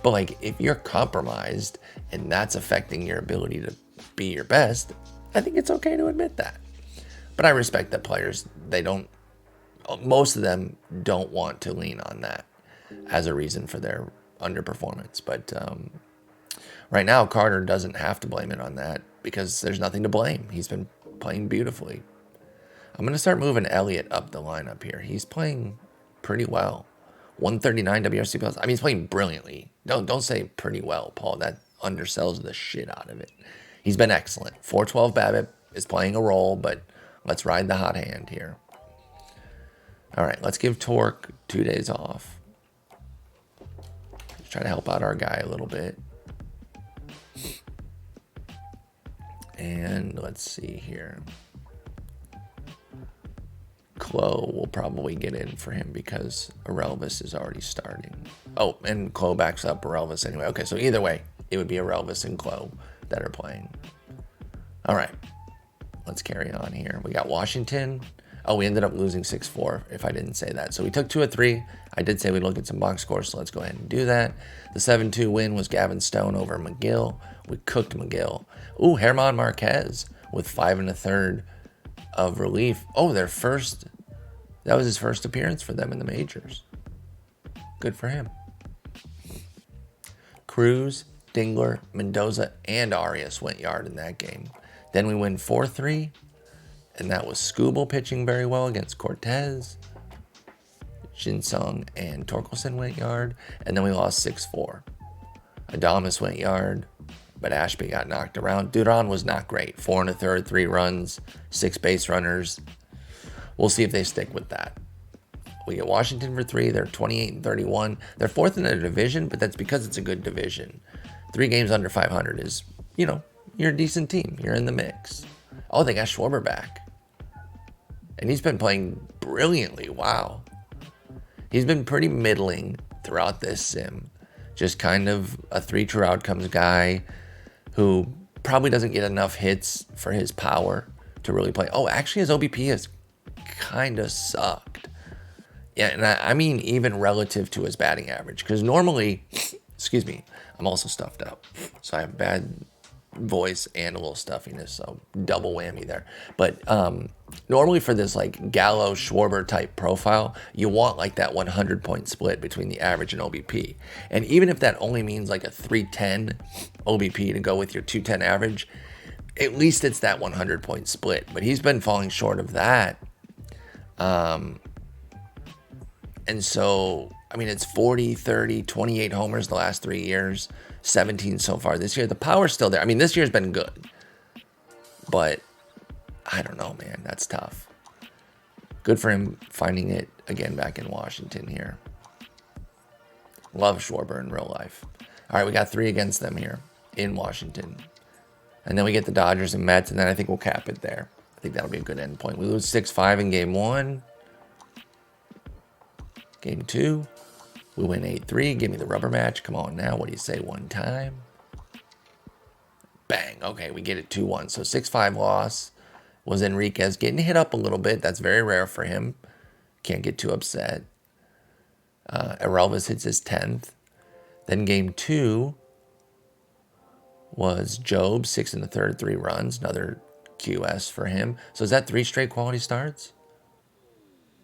But like, if you're compromised and that's affecting your ability to be your best, I think it's okay to admit that. But I respect that players, most of them don't want to lean on that as a reason for their underperformance. But right now, Carter doesn't have to blame it on that because there's nothing to blame. He's been playing beautifully. I'm going to start moving Elliott up the lineup here. He's playing pretty well. 139 WRC plus. I mean, he's playing brilliantly. Don't say pretty well, Paul. That undersells the shit out of it. He's been excellent. 412 BABIP is playing a role, but let's ride the hot hand here. All right, let's give Torque 2 days off. Let's try to help out our guy a little bit. And let's see here. Chloe will probably get in for him because Arelvis is already starting. Oh, and Chloe backs up Arelvis anyway. Okay, so either way, it would be Arelvis and Chloe that are playing. All right, let's carry on here. We got Washington. Oh, we ended up losing 6-4, if I didn't say that. So we took 2 of 3. I did say we'd look at some box scores, so let's go ahead and do that. The 7-2 win was Gavin Stone over McGill. We cooked McGill. Ooh, Herman Marquez with 5 1/3 of relief. Oh, that was his first appearance for them in the majors. Good for him. Cruz, Dingler, Mendoza, and Arias went yard in that game. Then we win 4-3, and that was Skubal pitching very well against Cortez. Jinsung and Torkelson went yard, and then we lost 6-4. Adames went yard, but Ashby got knocked around. Duran was not great. 4 1/3, 3 runs, 6 base runners. We'll see if they stick with that. We get Washington for 3. They're 28-31. They're 4th in their division, but that's because it's a good division. 3 games under 500 is, you're a decent team. You're in the mix. Oh, they got Schwarber back. And he's been playing brilliantly. Wow. He's been pretty middling throughout this sim. Just kind of a 3 true outcomes guy who probably doesn't get enough hits for his power to really play. Oh, actually his OBP has kind of sucked. Yeah, and I mean even relative to his batting average. Because normally, excuse me, I'm also stuffed up. So I have bad voice and a little stuffiness, so double whammy there. But normally for this like Gallo Schwarber type profile, you want like that 100-point split between the average and OBP. And even if that only means like a 310 OBP to go with your 210 average, at least it's that 100-point split. But he's been falling short of that. And so, I mean, it's 40, 30, 28 homers the last 3 years, 17 so far this year. The power's still there. I mean, this year's been good. But I don't know, man. That's tough. Good for him finding it again back in Washington here. Love Schwarber in real life. All right, we got 3 against them here in Washington. And then we get the Dodgers and Mets, and then I think we'll cap it there. I think that'll be a good end point. We lose 6-5 in game 1. Game 2, we win 8-3. Give me the rubber match. Come on now. What do you say? One time. Bang. Okay, we get it 2-1. So 6-5 loss was Enriquez getting hit up a little bit. That's very rare for him. Can't get too upset. Arelvis hits his 10th. Then game 2 was Job, 6 1/3, 3 runs. Another QS for him. So is that 3 straight quality starts?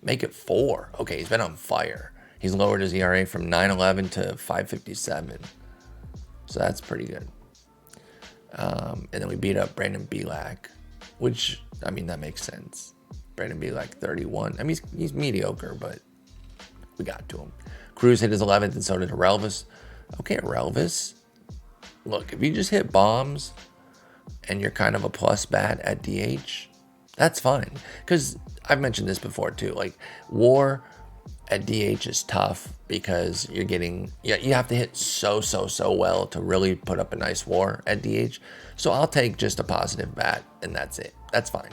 Make it 4. Okay, he's been on fire. He's lowered his ERA from 9.11 to 5.57. So that's pretty good. And then we beat up Brandon Belak, which, I mean, that makes sense. Brandon Belak, 31. I mean, he's mediocre, but we got to him. Cruz hit his 11th, and so did Arelvis. Okay, Arelvis. Look, if you just hit bombs and you're kind of a plus bat at DH, that's fine. Because I've mentioned this before too. Like, WAR at DH is tough because you're getting, you have to hit so well to really put up a nice WAR at DH. So I'll take just a positive bat, and that's it. That's fine.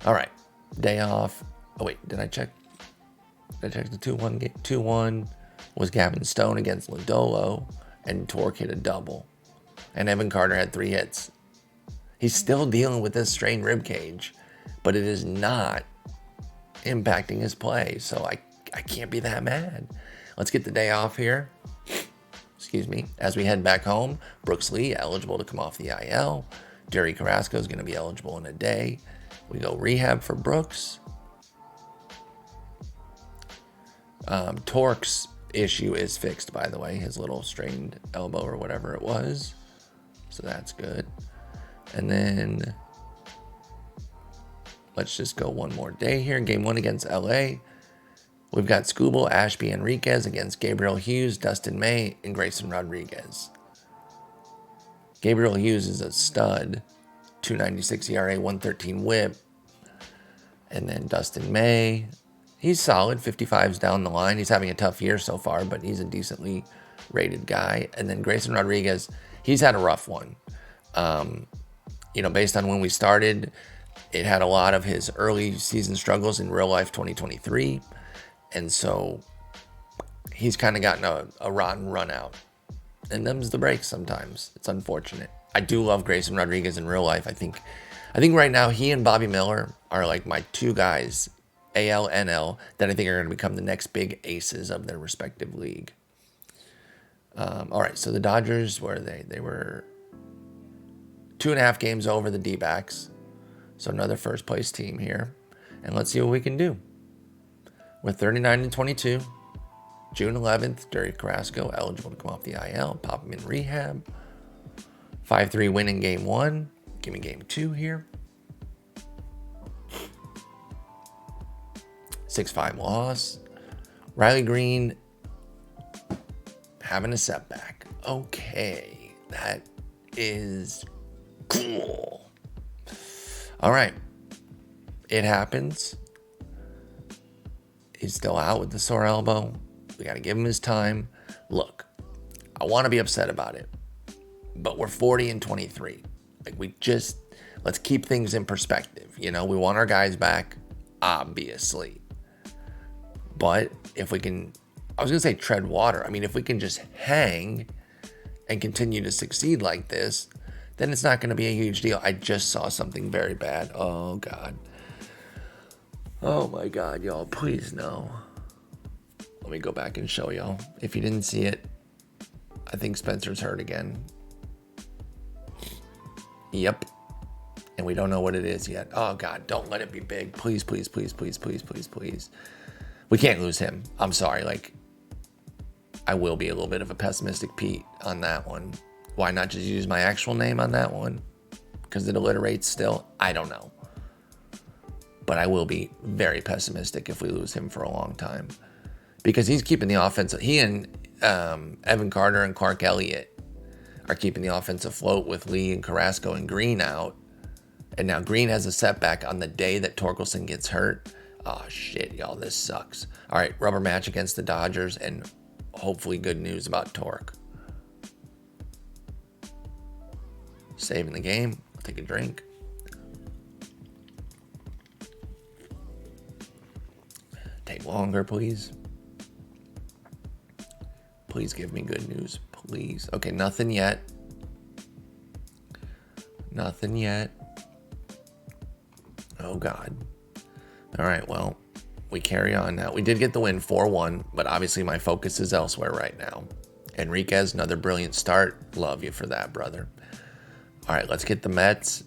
All right, day off. Oh wait, did I check? Did I check the 2-1 game? 2-1 was Gavin Stone against Lodolo, and Torque hit a double, and Evan Carter had 3 hits. He's still dealing with this strained rib cage, but it is not impacting his play, so I can't be that mad. Let's get the day off here. Excuse me. As we head back home, Brooks Lee eligible to come off the IL. Jerry Carrasco is going to be eligible in a day. We go rehab for Brooks. Torque's issue is fixed, by the way, his little strained elbow or whatever it was. So that's good. And then let's just go one more day here. Game 1 against LA. We've got Scooble, Ashby Enriquez against Gabriel Hughes, Dustin May, and Grayson Rodriguez. Gabriel Hughes is a stud. 296 ERA, 113 whip. And then Dustin May, he's solid. 55's down the line. He's having a tough year so far, but he's a decently rated guy. And then Grayson Rodriguez, he's had a rough one. Based on when we started, it had a lot of his early season struggles in real life 2023. And so he's kind of gotten a rotten run out. And them's the breaks sometimes. It's unfortunate. I do love Grayson Rodriguez in real life. I think right now he and Bobby Miller are like my two guys, AL, NL, that I think are going to become the next big aces of their respective league. All right, so the Dodgers, where they were 2.5 games over the D-backs. So another first place team here. And let's see what we can do. We're 39-22. June 11th, Derek Carrasco eligible to come off the IL. Pop him in rehab. 5-3 win in game 1. Give me game 2 here. 6-5 loss. Riley Green having a setback. Okay, that is cool. All right, it happens. He's still out with the sore elbow. We got to give him his time. Look, I want to be upset about it, but we're 40-23. Let's keep things in perspective. We want our guys back, obviously. But if we can, I was going to say tread water. I mean, if we can just hang and continue to succeed like this, then it's not going to be a huge deal. I just saw something very bad. Oh, God. Oh, my God, y'all. Please, no. Let me go back and show y'all. If you didn't see it, I think Spencer's hurt again. Yep. And we don't know what it is yet. Oh, God, don't let it be big. Please, please, please, please, please, please, please. We can't lose him. I'm sorry. I will be a little bit of a pessimistic Pete on that one. Why not just use my actual name on that one? Because it alliterates still? I don't know. But I will be very pessimistic if we lose him for a long time. Because he's keeping the offense. He and Evan Carter and Clark Elliott are keeping the offense afloat with Lee and Carrasco and Green out. And now Green has a setback on the day that Torkelson gets hurt. Oh, shit, y'all. This sucks. All right, rubber match against the Dodgers. And hopefully good news about Torque. Saving the game. I'll take a drink. Take longer, please. Please give me good news. Please. Okay, nothing yet. Nothing yet. Oh, God. All right, well, we carry on now. We did get the win 4-1, but obviously my focus is elsewhere right now. Enriquez, another brilliant start. Love you for that, brother. All right, let's get the Mets.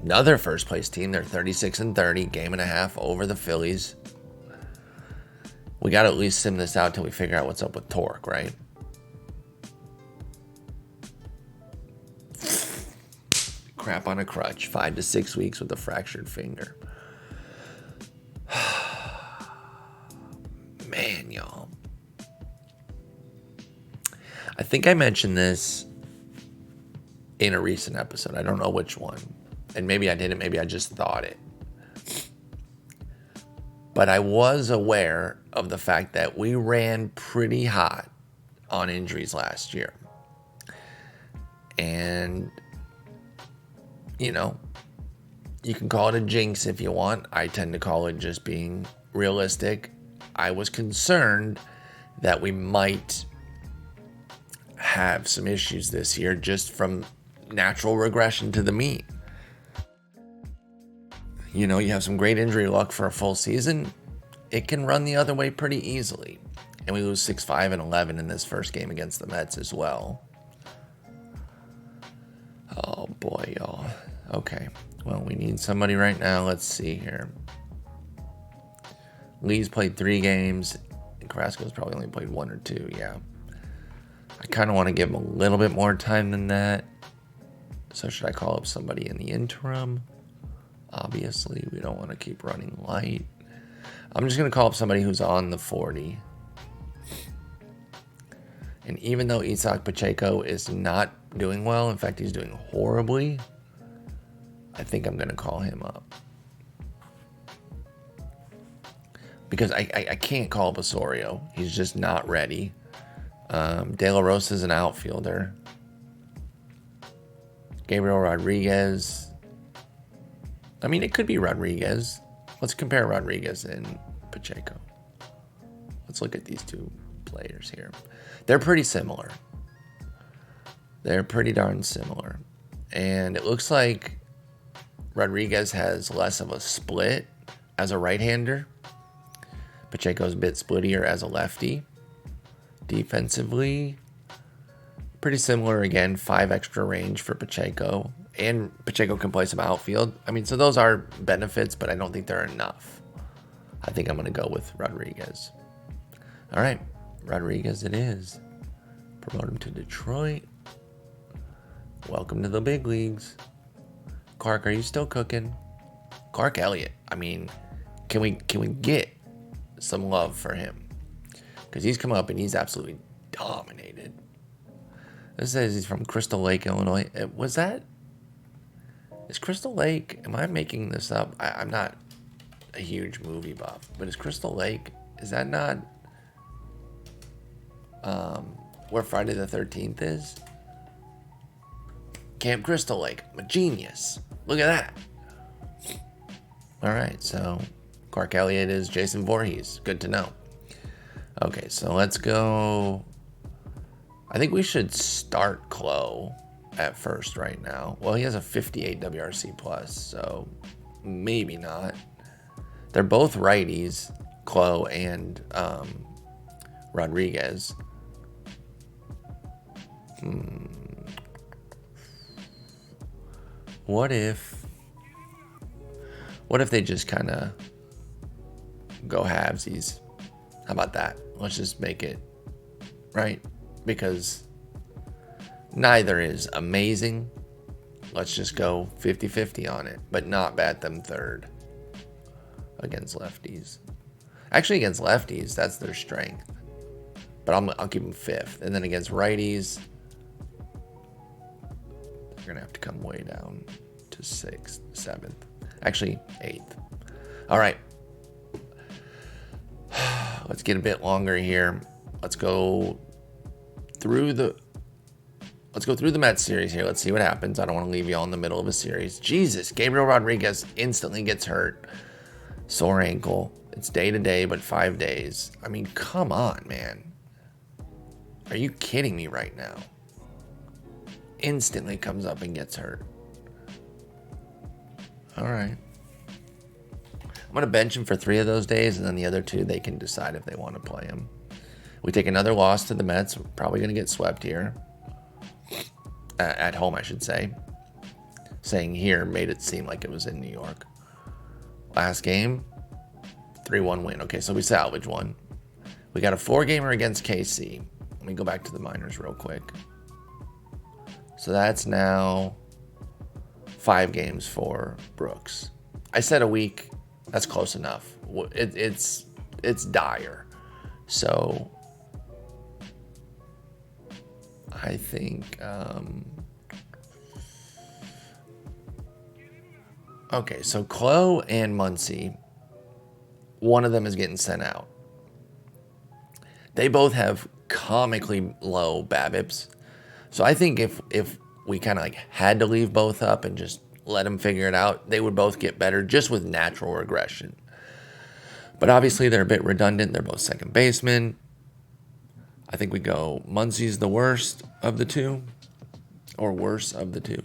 Another first place team. They're 36-30, game and a half over the Phillies. We got to at least sim this out till we figure out what's up with Torque, right? Crap on a crutch. 5 to 6 weeks with a fractured finger. Man, y'all. I think I mentioned this in a recent episode. I don't know which one. And maybe I didn't. Maybe I just thought it. But I was aware of the fact that we ran pretty hot on injuries last year. And, you can call it a jinx if you want. I tend to call it just being realistic. I was concerned that we might have some issues this year just from natural regression to the mean. You have some great injury luck for a full season. It can run the other way pretty easily. And we lose 6-5-11 in this first game against the Mets as well. Oh, boy, y'all. Okay. Well, we need somebody right now. Let's see here. Lee's played 3 games. And Carrasco's probably only played 1 or 2. Yeah. I kind of want to give him a little bit more time than that. So should I call up somebody in the interim? Obviously, we don't want to keep running light. I'm just going to call up somebody who's on the 40. And even though Isaac Pacheco is not doing well, in fact, he's doing horribly, I think I'm going to call him up. Because I can't call up Osorio. He's just not ready. De La Rosa's an outfielder. Gabriel Rodriguez. I mean, it could be Rodriguez. Let's compare Rodriguez and Pacheco. Let's look at these 2 players here. They're pretty similar. They're pretty darn similar. And it looks like Rodriguez has less of a split as a right-hander. Pacheco's a bit splittier as a lefty. Defensively, pretty similar again. 5 extra range for Pacheco. And Pacheco can play some outfield. I mean, so those are benefits, but I don't think they're enough. I think I'm going to go with Rodriguez. All right, Rodriguez it is. Promote him to Detroit. Welcome to the big leagues. Clark, are you still cooking? Clark Elliott. I mean, can we get some love for him? Because he's come up and he's absolutely dominated. This says he's from Crystal Lake, Illinois. Is Crystal Lake, am I making this up? I'm not a huge movie buff, but is Crystal Lake, is that not where Friday the 13th is? Camp Crystal Lake. I'm a genius. Look at that. All right, so Clark Elliott is Jason Voorhees. Good to know. Okay, so let's go. I think we should start Chloe at first right now. Well, he has a 58 WRC plus, so maybe not. They're both righties, Chloe and Rodriguez. What if they just kind of go halvesies? How about that? Let's just make it right, because neither is amazing. Let's just go 50-50 on it, but not bat them third against lefties. Actually, against lefties, that's their strength. But I'll keep them 5th. And then against righties, they're going to have to come way down to 6th, 7th. Actually, 8th. All right. Let's get a bit longer here. Let's go through the Mets series here. Let's see what happens. I don't want to leave you all in the middle of a series. Jesus, Gabriel Rodriguez instantly gets hurt. Sore ankle. It's day to day, but 5 days. I mean, come on, man. Are you kidding me right now? Instantly comes up and gets hurt. All right. I'm going to bench him for 3 of those days, and then the other 2, they can decide if they want to play him. We take another loss to the Mets. We're probably going to get swept here. At home, I should say. Saying here made it seem like it was in New York. Last game, 3-1 win. Okay, so we salvage one. We got a 4-gamer against KC. Let me go back to the minors real quick. So that's now 5 games for Brooks. I said a week. That's close enough. It's dire. So I think okay, so Chloe and Muncy, one of them is getting sent out. They both have comically low BABIPs. So I think if we kind of like had to leave both up and just let them figure it out, they would both get better just with natural regression. But obviously they're a bit redundant. They're both second basemen. I think we go Muncy's the worst of the 2, or worse of the 2.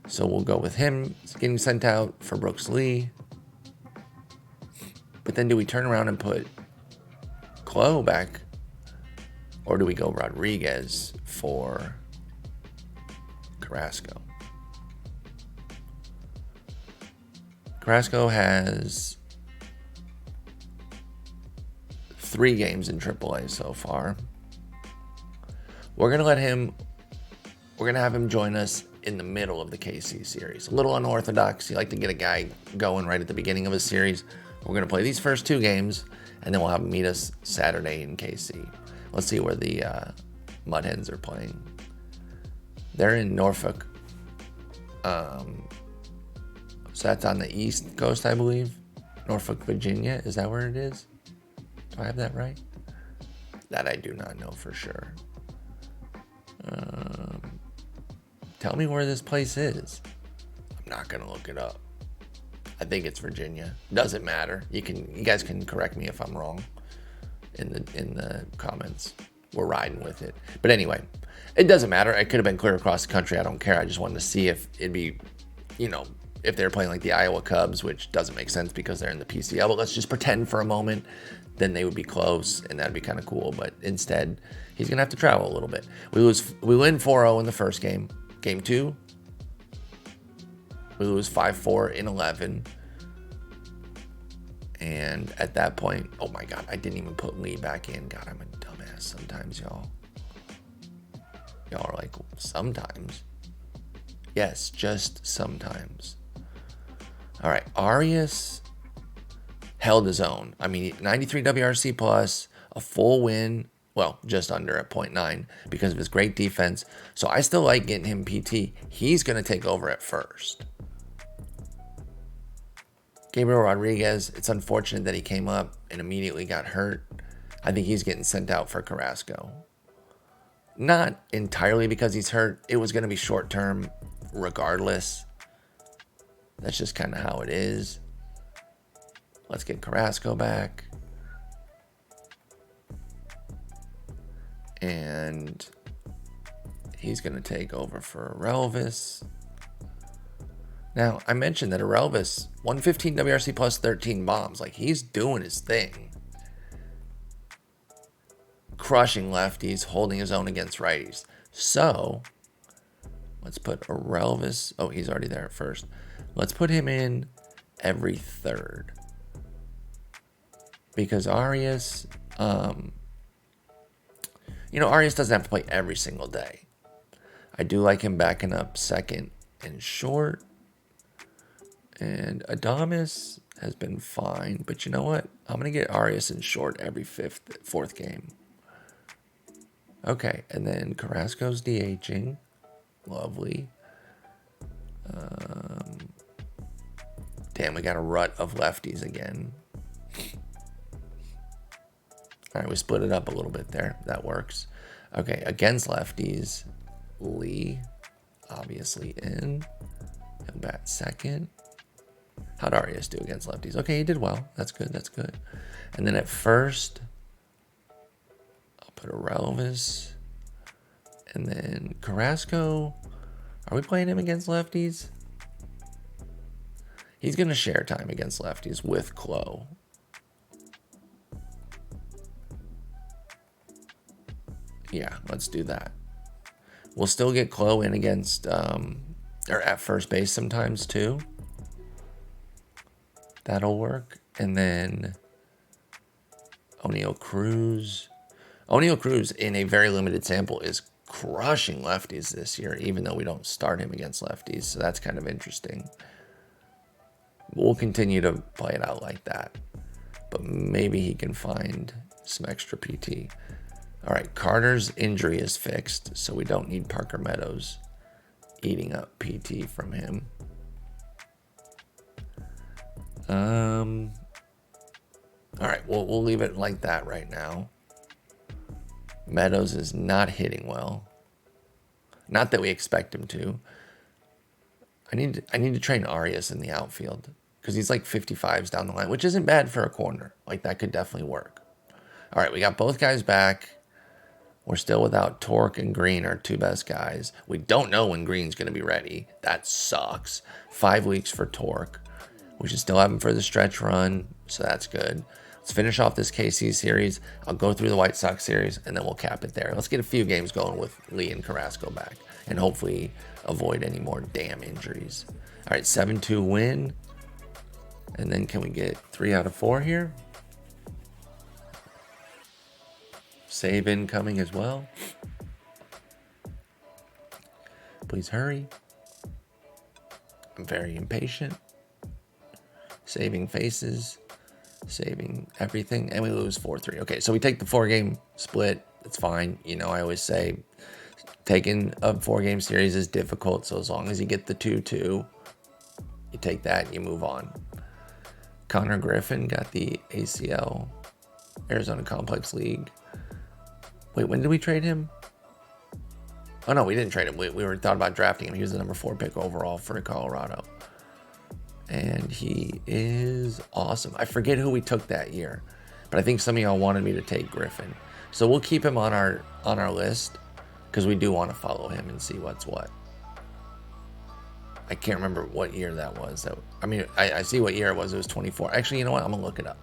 So we'll go with him getting sent out for Brooks Lee. But then do we turn around and put Chloe back? Or do we go Rodriguez for Carrasco? Carrasco has 3 games in AAA so far. We're going to have him join us in the middle of the KC series. A little unorthodox. You like to get a guy going right at the beginning of a series. We're going to play these first 2 games, and then we'll have him meet us Saturday in KC. Let's see where the Mudhens are playing. They're in Norfolk. So that's on the East Coast, I believe. Norfolk, Virginia. Is that where it is? Do I have that right? That I do not know for sure. Tell me where this place is. I'm not gonna look it up. I think it's Virginia. Doesn't matter. You guys can correct me if I'm wrong in the comments. We're riding with it. But anyway, it doesn't matter. It could have been clear across the country. I don't care. I just wanted to see if it'd be, if they're playing like the Iowa Cubs, which doesn't make sense because they're in the PCL. But let's just pretend for a moment, then they would be close, and that'd be kind of cool. But instead, he's gonna have to travel a little bit. We win 4-0 in the first game. Game 2, we lose 5-4 in 11. And at that point, oh my God, I didn't even put Lee back in. God, I'm a dumbass sometimes, y'all. Y'all are like, sometimes. Yes, just sometimes. All right, Arias held his own. I mean, 93 WRC plus, a full win. Well, just under at 0.9 because of his great defense. So I still like getting him PT. He's going to take over at first. Gabriel Rodriguez, it's unfortunate that he came up and immediately got hurt. I think he's getting sent out for Carrasco. Not entirely because he's hurt. It was going to be short term regardless. That's just kind of how it is. Let's get Carrasco back. And he's going to take over for Relvis. Now, I mentioned that Relvis, 115 WRC plus 13 bombs. Like, he's doing his thing. Crushing lefties, holding his own against righties. So, let's put Relvis. Oh, he's already there at first. Let's put him in every third. Because Arias, Arias doesn't have to play every single day. I do like him backing up second and short. And Adames has been fine. But you know what? I'm going to get Arias in short every fourth game. Okay, and then Carrasco's DHing. Lovely. Damn, we got a rut of lefties again. All right, we split it up a little bit there. That works. Okay, against lefties, Lee, obviously in. He'll bat second. How'd Arias do against lefties? Okay, he did well. That's good, that's good. And then at first, I'll put a Relvis. And then Carrasco. Are we playing him against lefties? He's going to share time against lefties with Clo. Yeah, let's do that. We'll still get Clo in against, or at first base sometimes too. That'll work. And then O'Neal Cruz. O'Neal Cruz, in a very limited sample, is crushing lefties this year, even though we don't start him against lefties. So that's kind of interesting. We'll continue to play it out like that. But maybe he can find some extra PT. All right, Carter's injury is fixed, so we don't need Parker Meadows eating up PT from him. All right, we'll leave it like that right now. Meadows is not hitting well. Not that we expect him to. I need to train Arias in the outfield because he's like 55s down the line, which isn't bad for a corner. Like, that could definitely work. All right, we got both guys back. We're still without Torque and Green, our two best guys. We don't know when Green's going to be ready. That sucks. 5 weeks for Torque. We should still have him for the stretch run, so that's good. Let's finish off this KC series. I'll go through the White Sox series, and then we'll cap it there. Let's get a few games going with Lee and Carrasco back, and hopefully avoid any more damn injuries. All right, 7-2 win. And then can we get 3 out of 4 here? Save incoming as well. Please hurry. I'm very impatient. Saving faces. Saving everything. And we lose 4-3. Okay, so we take the 4-game split. It's fine. You know, I always say taking a 4-game series is difficult. So as long as you get the 2-2, you take that and you move on. Connor Griffin got the ACL. Arizona Complex League. Wait, when did we trade him? Oh, no, we didn't trade him. We were thought about drafting him. He was the number 4 pick overall for Colorado. And he is awesome. I forget who we took that year, but I think some of y'all wanted me to take Griffin. So we'll keep him on our list because we do want to follow him and see what's what. I can't remember what year that was. I mean, I see what year it was. It was 24. Actually, you know what? I'm going to look it up.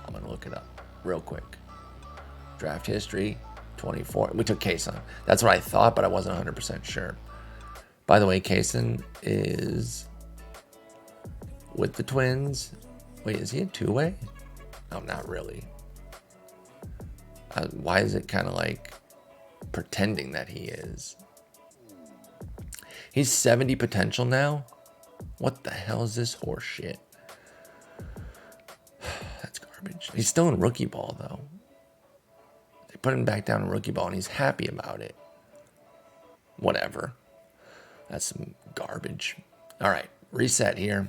I'm going to look it up real quick. Draft history, 24. We took Kaysen. That's what I thought, but I wasn't 100% sure. By the way, Kaysen is with the Twins. Wait, is he a two-way? No, not really. Why is it kind of like pretending that he is? He's 70 potential now? What the hell is this horse shit? That's garbage. He's still in rookie ball, though. They put him back down in rookie ball, and he's happy about it. Whatever. That's some garbage. All right, reset here.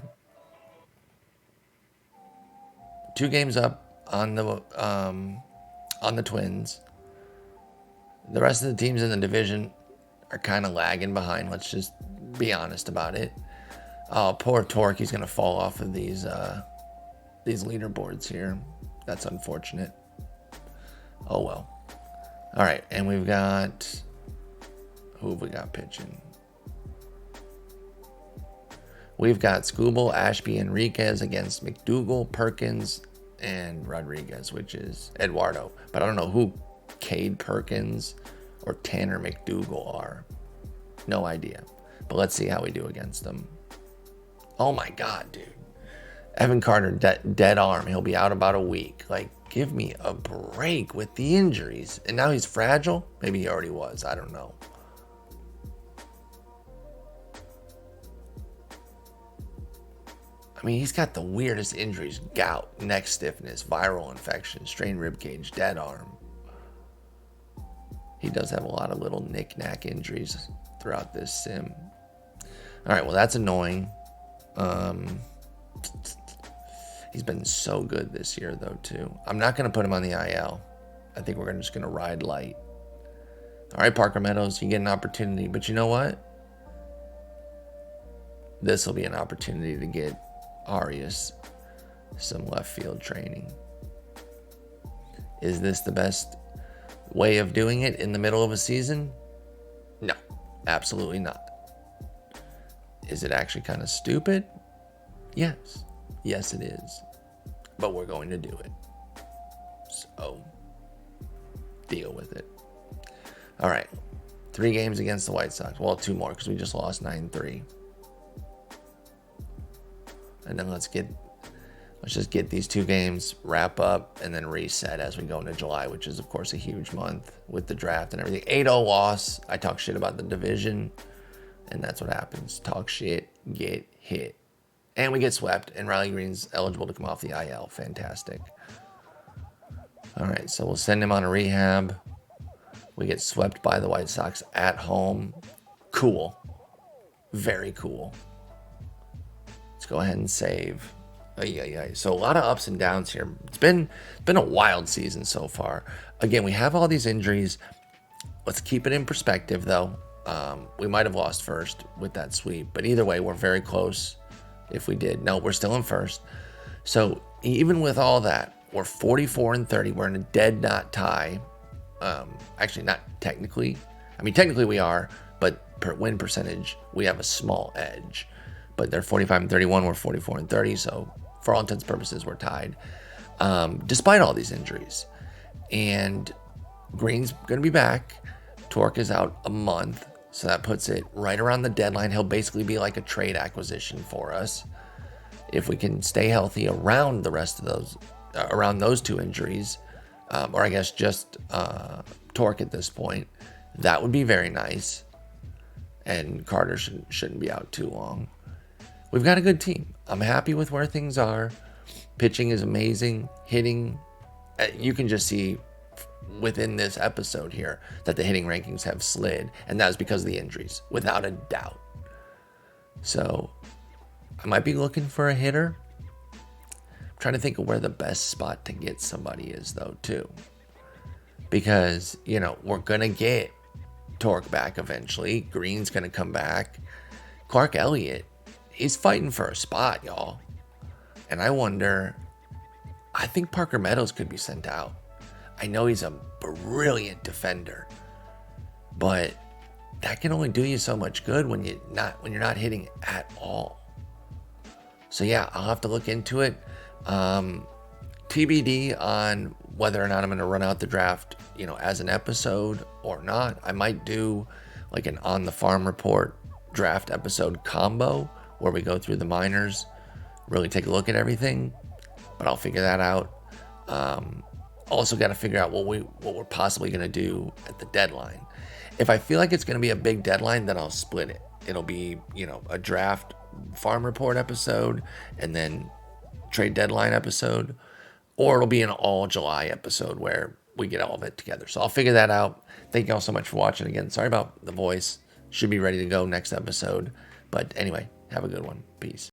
2 games up on the Twins. The rest of the teams in the division are kind of lagging behind. Let's just be honest about it. Oh, poor Torque. He's going to fall off of these leaderboards here. That's unfortunate. Oh, well. All right, and we've got... Who have we got pitching? We've got Scooble, Ashby, Enriquez against McDougal, Perkins, and Rodriguez, which is Eduardo. But I don't know who Cade Perkins or Tanner McDougal are. No idea. But let's see how we do against them. Oh my God, dude. Evan Carter, dead arm. He'll be out about a week. Like, give me a break with the injuries. And now he's fragile? Maybe he already was. I don't know. I mean, he's got the weirdest injuries. Gout, neck stiffness, viral infection, strained ribcage, dead arm. He does have a lot of little knick-knack injuries throughout this sim. All right, well, that's annoying. He's been so good this year, though, too. I'm not going to put him on the IL. I think we're just going to ride light. All right, Parker Meadows, you get an opportunity. But you know what? This will be an opportunity to get Arias some left field training. Is this the best way of doing it in the middle of a season? No, absolutely not. Is it actually kind of stupid? Yes. Yes, it is. But we're going to do it. So, deal with it. All right. 3 games against the White Sox. Well, 2 more because we just lost 9-3. And then let's just get these 2 games, wrap up, and then reset as we go into July, which is, of course, a huge month with the draft and everything. 8-0 loss. I talk shit about the division, and that's what happens. Talk shit, get hit. And we get swept, and Riley Green's eligible to come off the IL. Fantastic. All right, so we'll send him on a rehab. We get swept by the White Sox at home. Cool. Very cool. Let's go ahead and save. So a lot of ups and downs here. It's been a wild season so far. Again, we have all these injuries. Let's keep it in perspective, though. We might have lost first with that sweep, but either way, we're very close. If we did, no, we're still in first. So even with all that, we're 44-30. We're in a dead knot tie. Actually, not technically. I mean, technically we are, but per win percentage, we have a small edge. But they're 45-31. We're 44-30. So for all intents and purposes, we're tied, despite all these injuries. And Green's going to be back. Torque is out a month. So that puts it right around the deadline. He'll basically be like a trade acquisition for us. If we can stay healthy around the rest of those, around those two injuries, or I guess just Torque at this point, that would be very nice. And Carter shouldn't be out too long. We've got a good team. I'm happy with where things are. Pitching is amazing. Hitting, you can just see within this episode here that the hitting rankings have slid, and that was because of the injuries, without a doubt. So I might be looking for a hitter. I'm trying to think of where the best spot to get somebody is, though, too. Because, we're going to get Torque back eventually. Green's going to come back. Clark Elliott, he's fighting for a spot, y'all. And I think Parker Meadows could be sent out. I know he's a brilliant defender, but that can only do you so much good when you're not hitting at all. So yeah, I'll have to look into it. TBD on whether or not I'm going to run out the draft, as an episode or not. I might do like an On the Farm Report draft episode combo where we go through the minors, really take a look at everything, but I'll figure that out. Also got to figure out what we're possibly going to do at the deadline. If I feel like it's going to be a big deadline, then I'll split it. It'll be, a draft farm report episode and then trade deadline episode, or it'll be an all July episode where we get all of it together. So I'll figure that out. Thank you all so much for watching again. Sorry about the voice. Should be ready to go next episode. But anyway, have a good one. Peace.